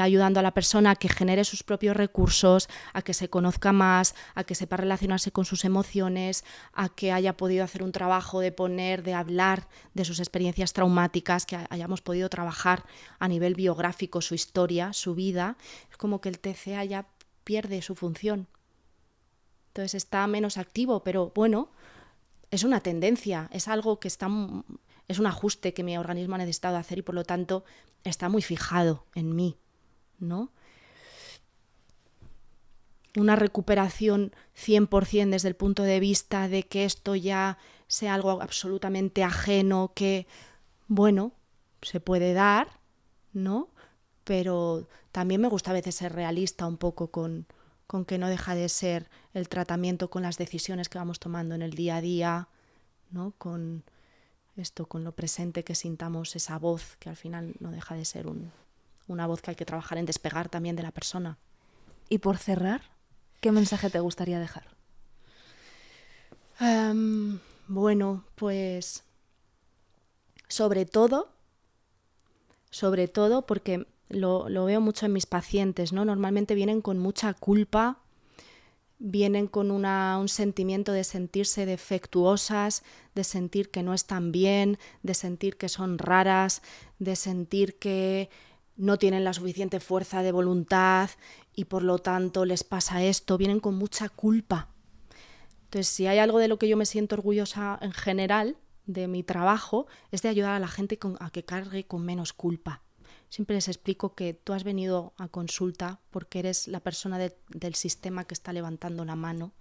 ayudando a la persona a que genere sus propios recursos, a que se conozca más, a que sepa relacionarse con sus emociones, a que haya podido hacer un trabajo de hablar de sus experiencias traumáticas, que hayamos podido trabajar a nivel biográfico su historia, su vida, es como que el TCA ya pierde su función. Entonces está menos activo, pero bueno, es una tendencia, es algo que es un ajuste que mi organismo ha necesitado hacer y por lo tanto está muy fijado en mí, ¿no? Una recuperación 100% desde el punto de vista de que esto ya sea algo absolutamente ajeno, que, bueno, se puede dar, ¿no? Pero también me gusta a veces ser realista un poco con que no deja de ser el tratamiento con las decisiones que vamos tomando en el día a día, ¿no? Con lo presente que sintamos esa voz, que al final no deja de ser una voz que hay que trabajar en despegar también de la persona. Y por cerrar, ¿qué mensaje te gustaría dejar? Bueno, pues sobre todo porque lo veo mucho en mis pacientes, ¿no? Normalmente vienen con mucha culpa, vienen con un sentimiento de sentirse defectuosas, de sentir que no están bien, de sentir que son raras, de sentir que no tienen la suficiente fuerza de voluntad y por lo tanto les pasa esto, vienen con mucha culpa. Entonces, si hay algo de lo que yo me siento orgullosa en general de mi trabajo, es de ayudar a la gente a que cargue con menos culpa. Siempre les explico que tú has venido a consulta porque eres la persona del sistema que está levantando la mano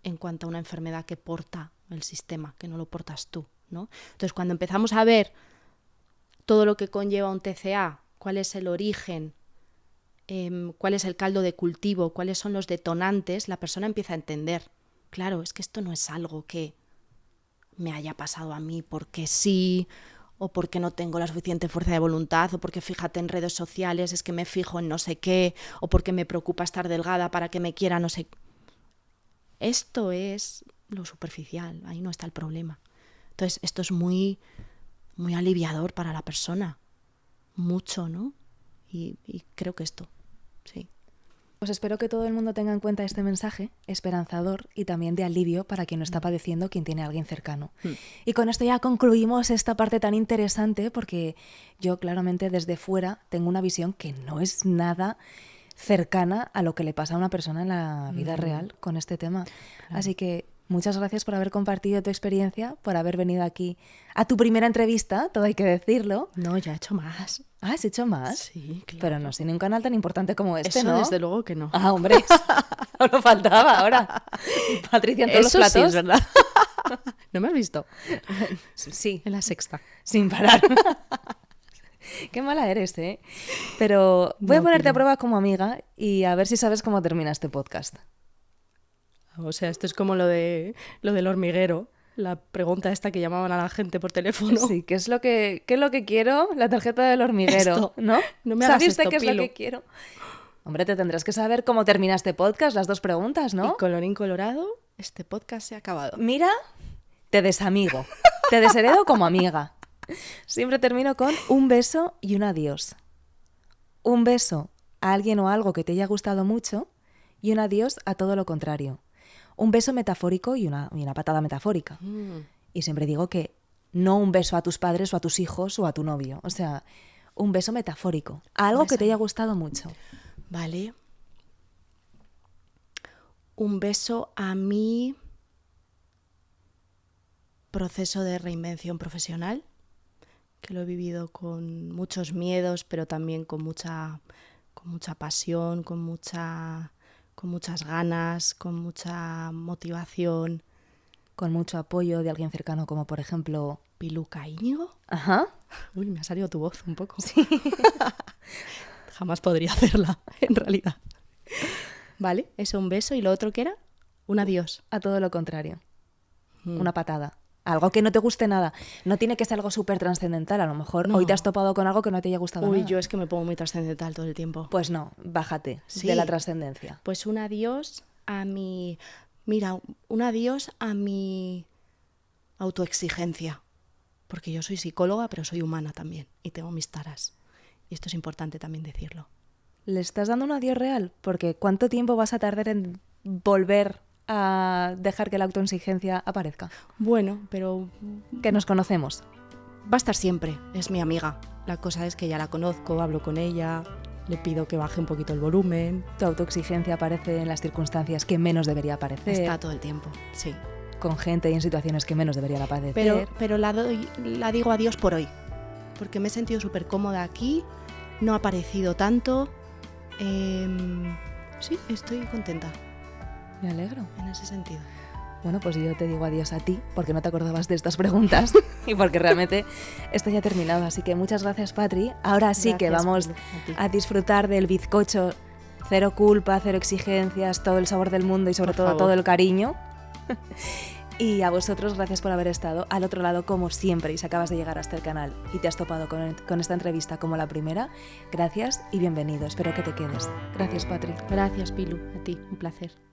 en cuanto a una enfermedad que porta el sistema, que no lo portas tú, ¿no? Entonces, cuando empezamos a ver todo lo que conlleva un TCA, cuál es el origen, cuál es el caldo de cultivo, cuáles son los detonantes, la persona empieza a entender. Claro, es que esto no es algo que me haya pasado a mí porque sí, o porque no tengo la suficiente fuerza de voluntad, o porque fíjate en redes sociales, es que me fijo en no sé qué, o porque me preocupa estar delgada para que me quiera no sé. Esto es lo superficial, ahí no está el problema. Entonces, esto es muy, muy aliviador para la persona, mucho, ¿no? Y creo que esto, sí. Pues espero que todo el mundo tenga en cuenta este mensaje esperanzador y también de alivio para quien lo está padeciendo, quien tiene a alguien cercano. Y con esto ya concluimos esta parte tan interesante, porque yo claramente desde fuera tengo una visión que no es nada cercana a lo que le pasa a una persona en la vida real con este tema. Claro. Así que muchas gracias por haber compartido tu experiencia, por haber venido aquí a tu primera entrevista, todo hay que decirlo. No, ya he hecho más. Ah, ¿has hecho más? Sí, claro. Pero no sin un canal tan importante como este, Eso ¿no? desde luego que no. Ah, hombre, solo faltaba ahora. Patricia en todos Eso los sí platos. es verdad. ¿No me has visto? Sí, En La Sexta. sin parar. Qué mala eres, ¿eh? Pero voy a No, ponerte Pilar. a prueba como amiga y a ver si sabes cómo termina este podcast. O sea, esto es como lo del hormiguero, la pregunta esta que llamaban a la gente por teléfono. Sí, ¿qué es lo que quiero? La tarjeta del hormiguero, Esto. ¿no? No me hagas ¿Sabe usted esto, qué es lo Pilu. que quiero? Hombre, te tendrás que saber cómo termina este podcast, las dos preguntas, ¿no? Y colorín colorado, este podcast se ha acabado. Mira, te desamigo, te desheredo como amiga. Siempre termino con un beso y un adiós. Un beso a alguien o algo que te haya gustado mucho y un adiós a todo lo contrario. Un beso metafórico y una patada metafórica. Y siempre digo que no un beso a tus padres o a tus hijos o a tu novio. O sea, un beso metafórico. A algo que te haya gustado mucho. Vale. Un beso a mi proceso de reinvención profesional, que lo he vivido con muchos miedos, pero también con mucha pasión, con muchas ganas, con mucha motivación. Con mucho apoyo de alguien cercano, como por ejemplo... Piluca Íñigo. Ajá. Uy, me ha salido tu voz un poco. Sí. Jamás podría hacerla, en realidad. Vale, eso, un beso. ¿Y lo otro qué era? Un adiós. A todo lo contrario. Una patada. Algo que no te guste nada. No tiene que ser algo súper trascendental. A lo mejor No. hoy te has topado con algo que no te haya gustado Uy, nada. yo es que me pongo muy trascendental todo el tiempo. Pues no, bájate Sí. de la trascendencia. Pues un adiós a mi... Mira, un adiós a mi autoexigencia. Porque yo soy psicóloga, pero soy humana también. Y tengo mis taras. Y esto es importante también decirlo. ¿Le estás dando un adiós real? Porque ¿cuánto tiempo vas a tardar en volver a dejar que la autoexigencia aparezca? Bueno, pero Que nos conocemos. va a estar siempre. Es mi amiga. La cosa es que ya la conozco, hablo con ella, le pido que baje un poquito el volumen. Tu autoexigencia aparece en las circunstancias que menos debería aparecer. Está todo el tiempo, sí. Con gente y en situaciones que menos deberían aparecer. Pero la digo adiós por hoy. Porque me he sentido súper cómoda aquí. No ha parecido tanto. Sí, estoy contenta Me alegro. en ese sentido. Bueno, pues yo te digo adiós a ti, porque no te acordabas de estas preguntas y porque realmente esto ya ha terminado. Así que muchas gracias, Patri. Ahora sí que Gracias, vamos Pilu, a ti. a disfrutar del bizcocho. Cero culpa, cero exigencias, todo el sabor del mundo y sobre Por todo favor. todo el cariño. Y a vosotros, gracias por haber estado al otro lado como siempre y si acabas de llegar hasta el canal y te has topado con esta entrevista como la primera, gracias y bienvenido. Espero que te quedes. Gracias, Patri. Gracias, Pilu, a ti, un placer.